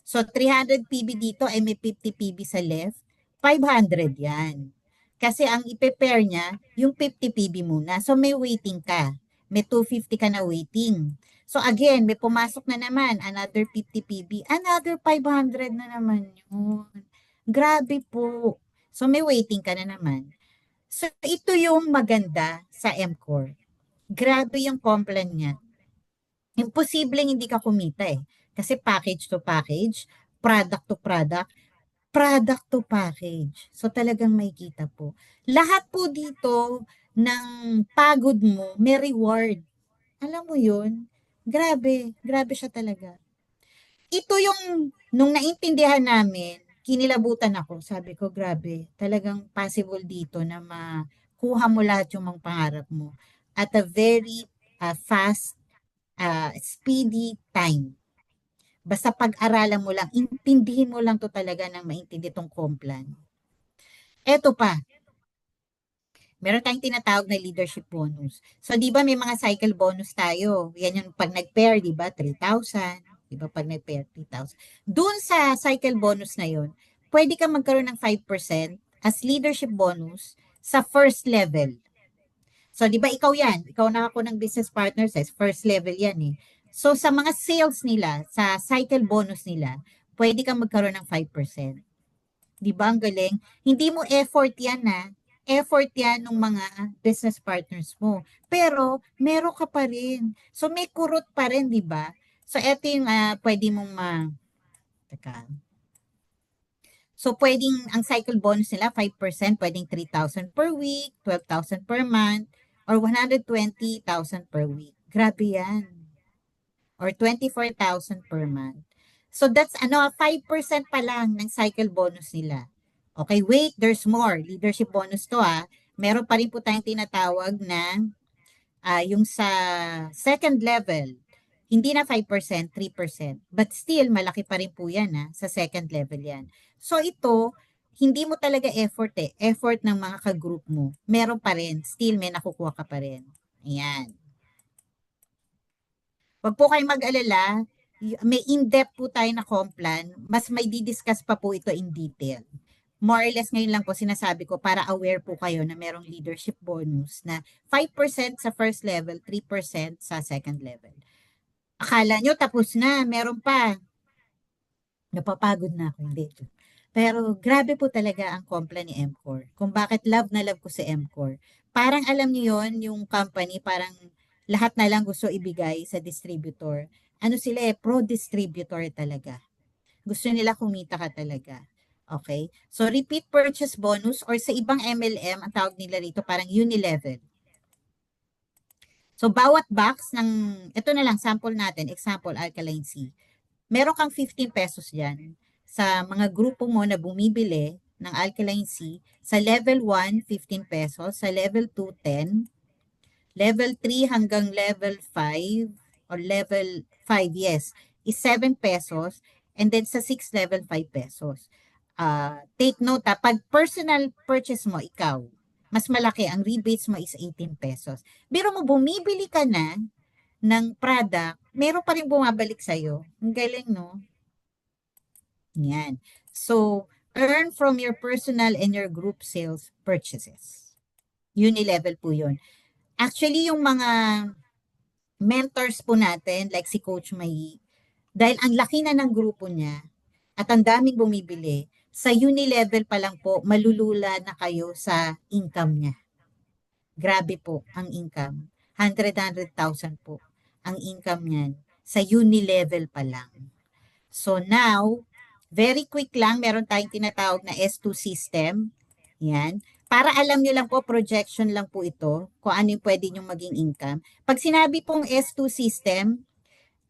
So, 300 PB dito ay may 50 PB sa left, 500 yan. Kasi ang ipe-pair niya, yung 50 PB muna. So, may waiting ka. May 250 ka na waiting. So again, may pumasok na naman, another 50 PB, another 500 na naman yun. Grabe po. So may waiting ka na naman. So ito yung maganda sa MCore. Grabe yung complan niya. Imposibleng hindi ka kumita Kasi package to package, product to product, product to package. So talagang may kita po. Lahat po dito ng pagod mo, may reward. Alam mo yun? Grabe, grabe siya talaga. Ito yung, nung naintindihan namin, kinilabutan ako. Sabi ko, grabe, talagang possible dito na makuha mo lahat yung mga pangarap mo at a very fast, speedy time. Basta pag-aralan mo lang, intindihin mo lang to talaga ng maintindi itong Complan. Eto pa, meron tayong tinatawag na leadership bonus. So, di ba may mga cycle bonus tayo? Yan yung pag nag-pair, di ba? 3,000. Di ba pag nag-pair, 3,000. Doon sa cycle bonus na yon, pwede ka magkaroon ng 5% as leadership bonus sa first level. So, di ba ikaw yan? Ikaw na ako ng business partner sa first level yan eh. So, sa mga sales nila, sa cycle bonus nila, pwede kang magkaroon ng 5%. Di ba ang galing? Hindi mo effort yan na. Effort yan ng mga business partners mo. Pero, meron ka pa rin. So, may kurot pa rin, di ba? So, eto yung pwede mong Teka. So, pwedeng, ang cycle bonus nila, 5%, pwedeng 3,000 per week, 12,000 per month, or 120,000 per week. Grabe yan. Or 24,000 per month. So, that's 5% pa lang ng cycle bonus nila. Okay, wait, there's more. Leadership bonus to Meron pa rin po tayong tinatawag na yung sa second level, hindi na 5%, 3%. But still, malaki pa rin po yan sa second level yan. So ito, hindi mo talaga effort Effort ng mga ka-group mo. Meron pa rin. Still, may nakukuha ka pa rin. Ayan. Huwag po kayong mag-alala. May in-depth po tayo na Complan. Mas may didiscuss pa po ito in detail. More or less ngayon lang po sinasabi ko para aware po kayo na merong leadership bonus na 5% sa first level, 3% sa second level. Akala nyo tapos na, meron pa. Napapagod na ako, hindi. Pero grabe po talaga ang Complan ni MCOR. Kung bakit love na love ko si MCOR. Parang alam niyo yon yung company, parang lahat na lang gusto ibigay sa distributor. Ano sila pro-distributor talaga. Gusto nila kumita ka talaga. Okay? So, repeat purchase bonus or sa ibang MLM, ang tawag nila rito parang unilevel. So, bawat box ng, ito na lang, sample natin, example, Alkaline C. Meron kang 15 pesos dyan sa mga grupo mo na bumibili ng Alkaline C. Sa level 1, 15 pesos. Sa level 2, 10. Level 3 hanggang level 5 or level 5, yes, is 7 pesos. And then sa 6 level, 5 pesos. Take note pag personal purchase mo, ikaw, mas malaki, ang rebates mo is 18 pesos. Pero mo bumibili ka na ng product, meron pa rin bumabalik sa'yo. Ang galing, no? Yan. So, earn from your personal and your group sales purchases. Unilevel po yun. Actually, yung mga mentors po natin, like si Coach Mai, dahil ang laki na ng grupo niya at ang daming bumibili, sa Unilevel pa lang po, malulula na kayo sa income niya. Grabe po ang income. 100,000 po ang income niyan sa Unilevel pa lang. So now, very quick lang, meron tayong tinatawag na S2 system. Yan. Para alam nyo lang po, projection lang po ito, kung ano yung pwede nyo maging income. Pag sinabi pong S2 system,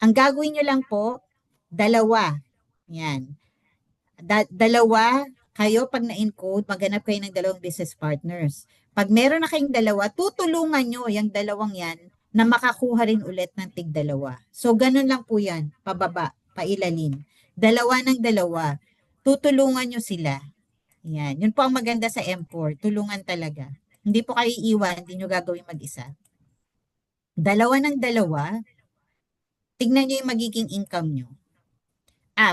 ang gagawin nyo lang po, dalawa. Yan. Dalawa, kayo pag na-encode, maghanap kayo ng dalawang business partners. Pag meron na kayong dalawa, tutulungan nyo yung dalawang yan na makakuha rin ulit ng tig dalawa. So, ganun lang po yan, pababa, pailalim. Dalawa ng dalawa, tutulungan nyo sila. Yan. Yun po ang maganda sa M4, tulungan talaga. Hindi po kayo iwan, hindi nyo gagawin mag-isa. Dalawa ng dalawa, tignan nyo yung magiging income nyo.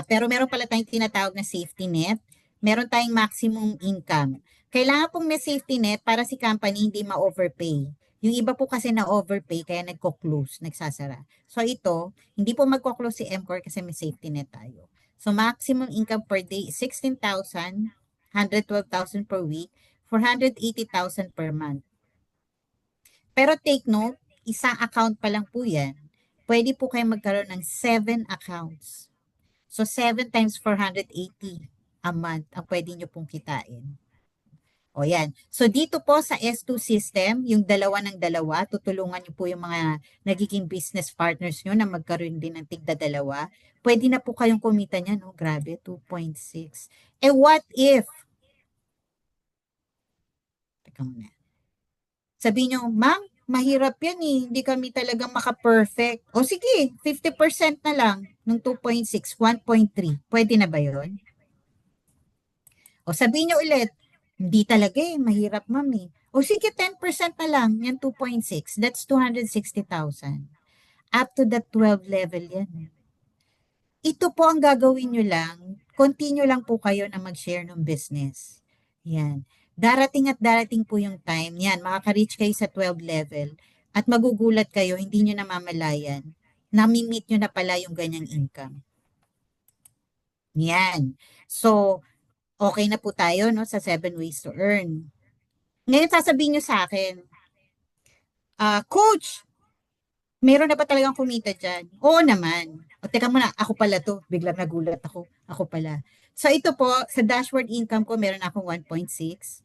Pero meron pala tayong tinatawag na safety net. Meron tayong maximum income. Kailangan pong may safety net para si company hindi ma-overpay. Yung iba po kasi na-overpay kaya nagko-close, nagsasara. So ito, hindi po magko-close si MCOR kasi may safety net tayo. So maximum income per day is 16,000, 112,000 per week, 480,000 per month. Pero take note, isang account pa lang po yan. Pwede po kayo magkaroon ng 7 accounts. So 7 times 480 a month ang pwede nyo pong kitain. O yan. So dito po sa S2 system, yung dalawa ng dalawa, tutulungan niyo po yung mga nagiging business partners nyo na magkaroon din ng tigda dalawa. Pwede na po kayong kumita niyan, no? Grabe, 2.6. Eh what if, teka muna, sabihin nyo, ma'am, mahirap yan eh, hindi kami talagang maka-perfect. O sige, 50% na lang ng 2.6, 1.3. Pwede na ba yun? O sabihin nyo ulit, hindi talaga eh, mahirap ma'am eh. O sige, 10% na lang, yan 2.6. That's 260,000. Up to the 12 level yan. Ito po ang gagawin nyo lang, continue lang po kayo na mag-share ng business. Yan. Darating at darating po yung time, yan, makaka-reach kayo sa 12 level at magugulat kayo, hindi nyo namamalayan, nami-meet nyo na pala yung ganyang income. Yan. So, okay na po tayo no sa 7 ways to earn. Ngayon sasabihin nyo sa akin, Coach, meron na ba talagang kumita dyan? Oo naman. O teka muna, ako pala to. Biglang nagulat ako. Ako pala. So ito po, sa dashboard income ko, meron akong 1.6.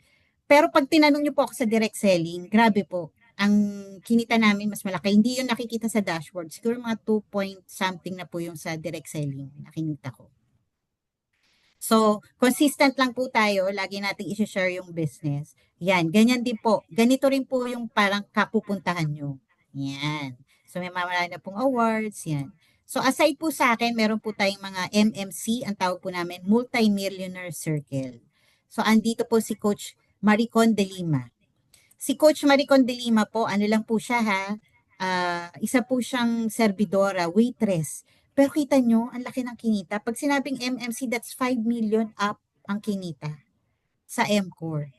Pero pag tinanong nyo po ako sa direct selling, grabe po. Ang kinita namin mas malaki. Hindi yun nakikita sa dashboard. Siguro mga 2 point something na po yung sa direct selling na kinita ko. So, consistent lang po tayo. Lagi nating i-share yung business. Yan, ganyan din po. Ganito rin po yung parang kapupuntahan nyo. Yan. So, may marami na pong awards. Yan. So, aside po sa akin, meron po tayong mga MMC, ang tawag po namin, Multi-Millionaire Circle. So, andito po si Coach Maricon de Lima. Si Coach Maricon de Lima po, ano lang po siya ha, isa po siyang servidora, waitress. Pero kita nyo, ang laki ng kinita. Pag sinabing MMC, that's 5 million up ang kinita sa MCore.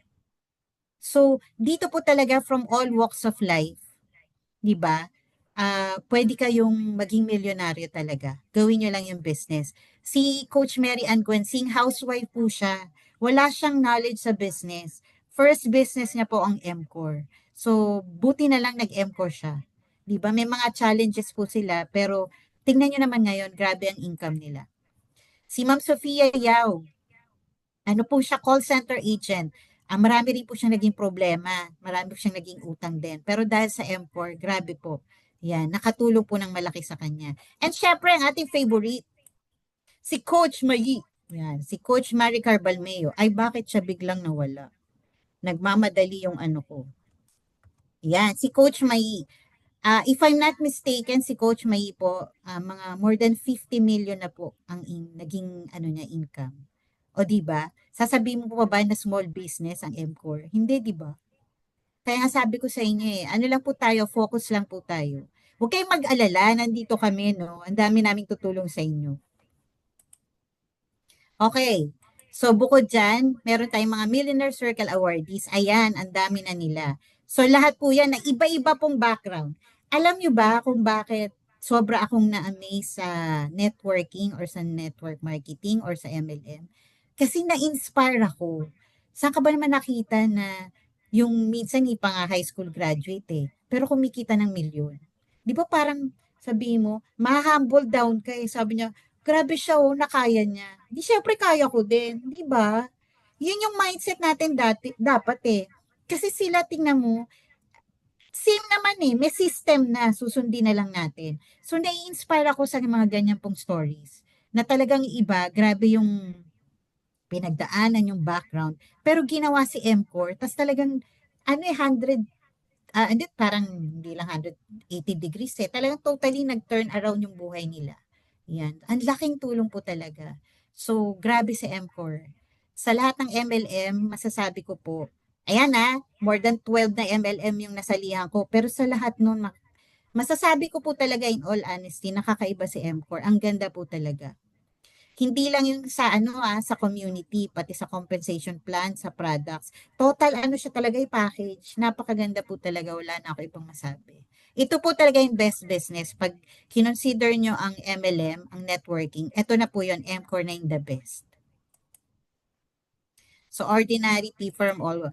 So, dito po talaga from all walks of life, di ba? Pwede kayong maging milyonaryo talaga. Gawin nyo lang yung business. Si Coach Mary Ann Guensing, housewife po siya. Wala siyang knowledge sa business. First business niya po ang MCore. So, buti na lang nag-MCore siya. Di ba? May mga challenges po sila, pero tingnan nyo naman ngayon, grabe ang income nila. Si Ma'am Sofia Yao, ano po siya, call center agent. Marami rin po siyang naging problema. Marami po siyang naging utang din. Pero dahil sa M4, grabe po. Yan, nakatulong po ng malaki sa kanya. And syempre, ang ating favorite, si Coach Mayi. Yan, si Coach Mari Carbalmeo. Ay, bakit siya biglang nawala? Nagmamadali yung ano ko. Yan, si Coach Mayi. If I'm not mistaken, si Coach Mayi po, mga more than 50 million na po ang naging ano niya income. O di ba? Sasabihin mo pa ba na small business ang MCore? Hindi, di ba? Kaya nga sabi ko sa inyo ano lang po tayo, focus lang po tayo. Huwag kayong mag-alala, nandito kami, no? Ang dami naming tutulong sa inyo. Okay. So, bukod dyan, meron tayong mga Millionaire Circle awardees. Ayan, ang dami na nila. So, lahat po yan na iba-iba pong background. Alam nyo ba kung bakit sobra akong na-amaze sa networking or sa network marketing or sa MLM? Kasi na-inspire ako. Saan ka ba naman nakita na yung minsan hindi pa nga high school graduate pero kumikita ng milyon? Di ba parang sabihin mo, ma-humble down ka Sabi niya, grabe siya nakaya niya. Di syempre kaya ko din, di ba? Yun yung mindset natin dapat Kasi sila tingnan mo, same naman may system na susundin na lang natin. So nai-inspire ako sa mga ganyan pong stories na talagang iba, grabe yung pinagdaanan yung background. Pero ginawa si MCore, tas talagang 100 hindi, parang hindi lang 180 degrees Talagang totally nag-turn around yung buhay nila. Yan. Ang laking tulong po talaga. So, grabe si MCore. Sa lahat ng MLM, masasabi ko po, ayan more than 12 na MLM yung nasalihan ko. Pero sa lahat nun, masasabi ko po talaga in all honesty, nakakaiba si MCore. Ang ganda po talaga. Hindi lang yung sa sa community, pati sa compensation plan, sa products. Total siya talaga yung package. Napakaganda po talaga, wala na ako ibang masabi. Ito po talaga yung best business. Pag kinonsider nyo ang MLM, ang networking, ito na po yun, MCore na yung the best. So, ordinary P firm all.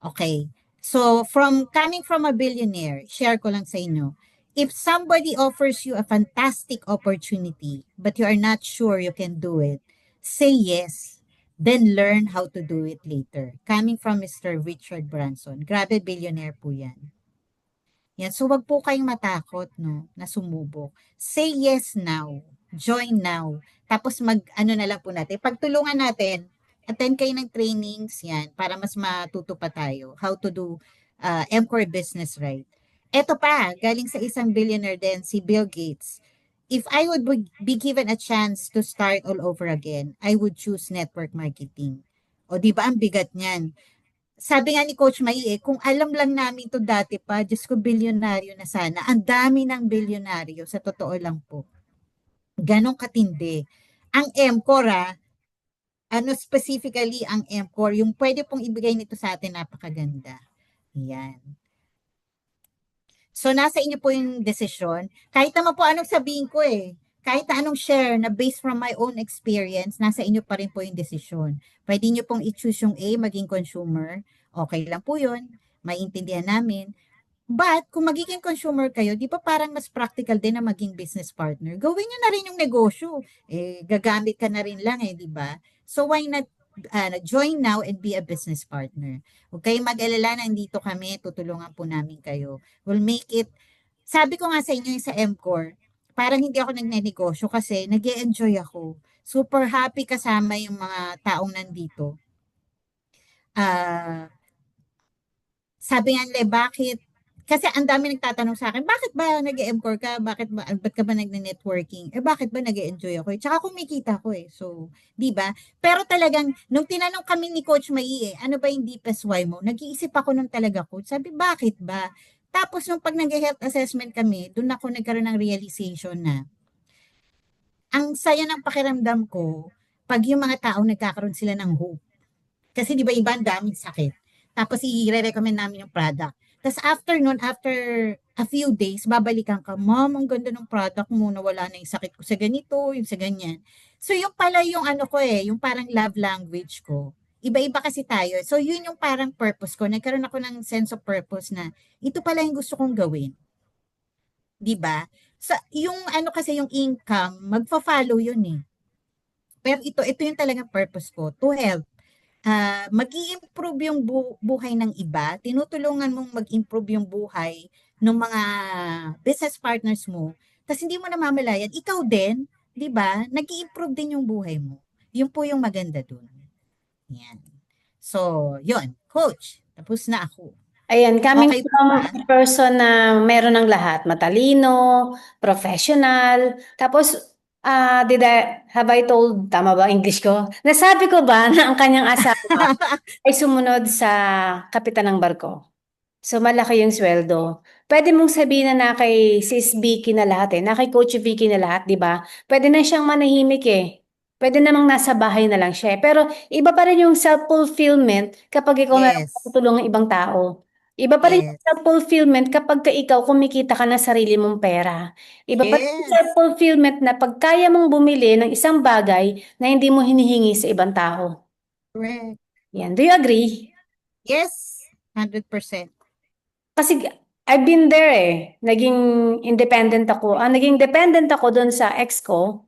Okay. So, coming from a billionaire, share ko lang sa inyo. if somebody offers you a fantastic opportunity, but you are not sure you can do it, say yes. Then learn how to do it later. Coming from Mr. Richard Branson. Grabe, billionaire po yan. Yan. So, wag po kayong matakot, no, na sumubok. Say yes now. Join now. Tapos ano na lang po natin. Pagtulungan natin, attend kayo ng trainings, yan, para mas matuto pa tayo. How to do M-Core business right. Eto pa, galing sa isang billionaire din, si Bill Gates. If I would be given a chance to start all over again, I would choose network marketing. O di ba ang bigat niyan? Sabi nga ni Coach Mai, kung alam lang namin to dati pa, Diyos ko, bilyonaryo na sana. Ang dami ng bilyonaryo, sa totoo lang po. Ganon katindi. Ang MCOR, ano specifically ang MCOR, yung pwede pong ibigay nito sa atin, napakaganda. Yan. So, nasa inyo po yung desisyon. Kahit naman po anong sabihin ko kahit anong share na based from my own experience, nasa inyo pa rin po yung desisyon. Pwede nyo pong i-choose yung A, maging consumer. Okay lang po yun. Maintindihan namin. But, kung magiging consumer kayo, di ba parang mas practical din na maging business partner? Gawin nyo na rin yung negosyo. Gagamit ka na rin lang di ba? So, why not join now and be a business partner? Huwag kayong mag-alala na nandito kami, tutulungan po namin kayo. We'll make it, sabi ko nga sa inyo yung sa MCOR, parang hindi ako nagnenegosyo kasi nag-e-enjoy ako. Super happy kasama yung mga taong nandito. Sabi nga nila, bakit? Kasi ang dami nagtatanong sa akin, bakit ba nag-e-MCOR ka? Ba't ka ba nagne-networking? Bakit ba nag-e-enjoy ako? Tsaka kumikita ko So, di ba? Pero talagang, nung tinanong kami ni Coach Mai, ano ba yung deepest why mo? Nag-iisip ako nung talaga, Coach. Sabi, bakit ba? Tapos, nung pag nag-health assessment kami, doon ako nagkaroon ng realization na, ang saya ng pakiramdam ko, pag yung mga tao nagkakaroon sila ng hope. Kasi di ba iba ang daming sakit. Tapos i-recommend namin yung product. Tapos after nun, after a few days, babalikan ka, Ma'am, ang ganda ng product mo, nawala na yung sakit ko sa ganito, yung sa ganyan. So yung pala yung ano ko yung parang love language ko. Iba-iba kasi tayo. So yun yung parang purpose ko. Nagkaroon ako ng sense of purpose na ito pala yung gusto kong gawin. 'Di ba? Sa yung ano kasi yung income, magfa-follow yun Pero ito yung talagang purpose ko, to help. Mag-i-improve yung buhay ng iba, tinutulungan mong mag-improve yung buhay ng mga business partners mo, tapos hindi mo namamalayan, ikaw din, di ba, nag-i-improve din yung buhay mo. Yun po yung maganda dun. Yan. So, yun. Coach, tapos na ako. Ayan, coming Okay po from ba? a person na meron ng lahat, matalino, professional, tapos, have I told, tama ba English ko? Nasabi ko ba na ang kanyang asawa ay sumunod sa kapitan ng barko? So, malaki yung sweldo. Pwede mong sabihin na kay Sis Vicky na lahat na kay Coach Vicky na lahat, di ba? Pwede na siyang manahimik Pwede namang nasa bahay na lang siya Pero iba pa rin yung self-fulfillment kapag ikaw meron Yes. katulong ng ibang tao. Iba pa rin yung Yes. self-fulfillment kapag ikaw kumikita ka ng sarili mong pera. Iba pa rin yung Yes. self-fulfillment na pag kaya mong bumili ng isang bagay na hindi mo hinihingi sa ibang tao. Correct. Yan. Do you agree? Yes. 100%. Kasi I've been there Naging independent ako. Naging dependent ako doon sa ex ko.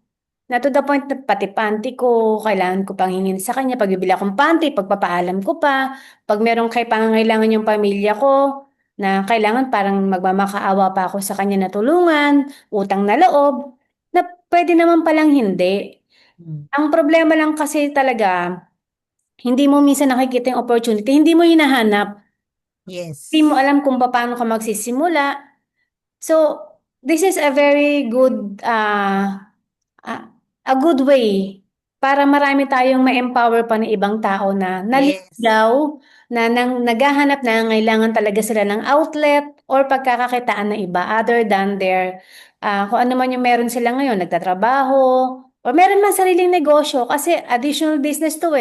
Na to the point na pati panty ko, kailangan ko pang hingin sa kanya. Pag bibili akong panty, pagpapaalam ko pa. Pag merong pangangailangan yung pamilya ko, na kailangan parang magmamakaawa pa ako sa kanya na tulungan, utang na loob, na pwede naman palang hindi. Mm. Ang problema lang kasi talaga, hindi mo minsan nakikita yung opportunity, hindi mo hinahanap. Hindi mo Yes. alam kung paano ka magsisimula. So, this is a very good, uh, a good way para marami tayong ma-empower pa ng ibang tao na Yes. naliligaw, naghahanap na ngailangan talaga sila ng outlet or pagkakakitaan ng iba other than their, kung ano man yung meron sila ngayon, nagtatrabaho, or meron man sariling negosyo kasi additional business to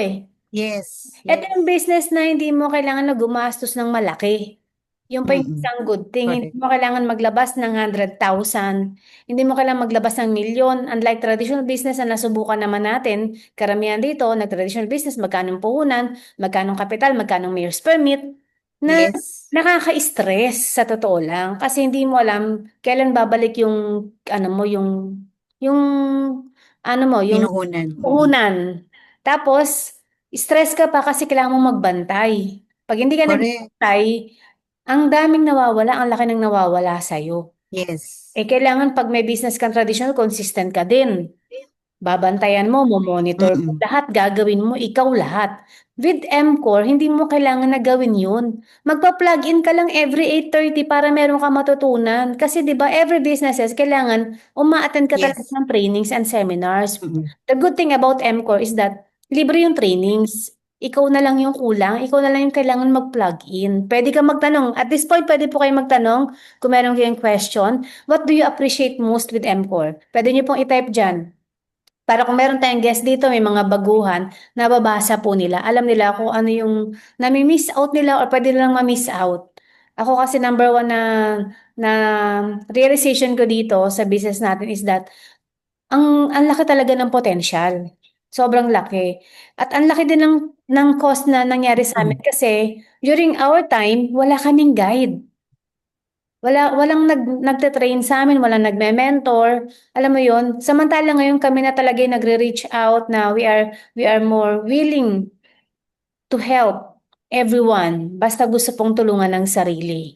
Yes. Ito Yes. yung business na hindi mo kailangan na gumastos ng malaki. Yung pa yung Mm-mm. isang good thing, hindi Correct. mo kailangan maglabas ng 100,000, hindi mo kailangan maglabas ng milyon. Unlike traditional business na nasubukan naman natin, karamihan dito, nag-traditional business, magkano yung puhunan, magkano ang kapital, magkano ang mayor's permit. na Yes. nakaka-stress sa totoo lang kasi hindi mo alam kailan babalik yung ano mo yung ano mo yung Pinuhunan. puhunan. Tapos stress ka pa kasi kailangan mo magbantay. Pag hindi ka Correct. nagbantay, ang daming nawawala, ang laki ng nawawala sa'yo. Yes. Kailangan pag may business kang traditional, consistent ka din. Babantayan mo, monitor mo, Mm-mm. lahat gagawin mo, ikaw lahat. With MCore, hindi mo kailangan na gawin yun. Magpa-plug in ka lang every 8:30 para meron ka matutunan. Kasi 'di ba every businesses, kailangan uma-attend ka talaga Yes. ng trainings and seminars. Mm-mm. The good thing about MCore is that libre yung trainings. Ikaw na lang yung kulang, ikaw na lang yung kailangan mag-plug in. Pwede ka magtanong. At this point, pwede po kayo magtanong kung meron kayong question. What do you appreciate most with MCore? Pwede niyo pong i-type dyan. Para kung meron tayong guest dito, may mga baguhan, nababasa po nila. Alam nila kung ano yung nami-miss out nila or pwede nilang ma-miss out. Ako kasi number one na realization ko dito sa business natin is that ang laki talaga ng potential. Sobrang laki. At ang laki din ng cost na nangyari sa amin Mm-mm. kasi during our time, wala kaming guide. Walang nagte-train sa amin, walang nagme-mentor. Alam mo 'yon? Samantala ngayon kami na talaga yung nagre-reach out na we are more willing to help everyone basta gusto pong tulungan ng sarili.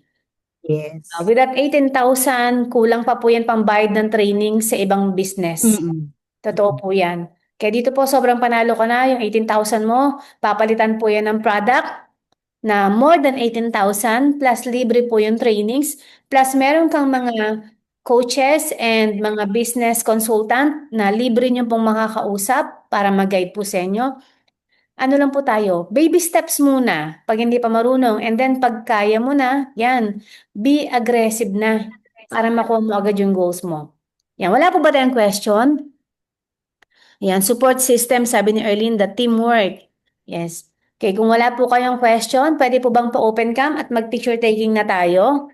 Yes. With that 18,000 kulang pa po yan pambayad ng training sa ibang business. Mm-mm. Totoo Mm-mm. po yan. Kaya dito po sobrang panalo ka na, yung 18,000 mo, papalitan po yan ng product na more than 18,000 plus libre po yung trainings plus meron kang mga coaches and mga business consultant na libre niyo pong makakausap para mag-guide po sa inyo. Ano lang po tayo, baby steps muna pag hindi pa marunong and then pag kaya mo na, yan, be aggressive na para makuha mo agad yung goals mo. Yan, wala po ba tayong question? Yan, support system, sabi ni Erlene, the teamwork. Yes. Okay, kung wala po kayong question, pwede po bang pa-open cam at mag-picture taking na tayo?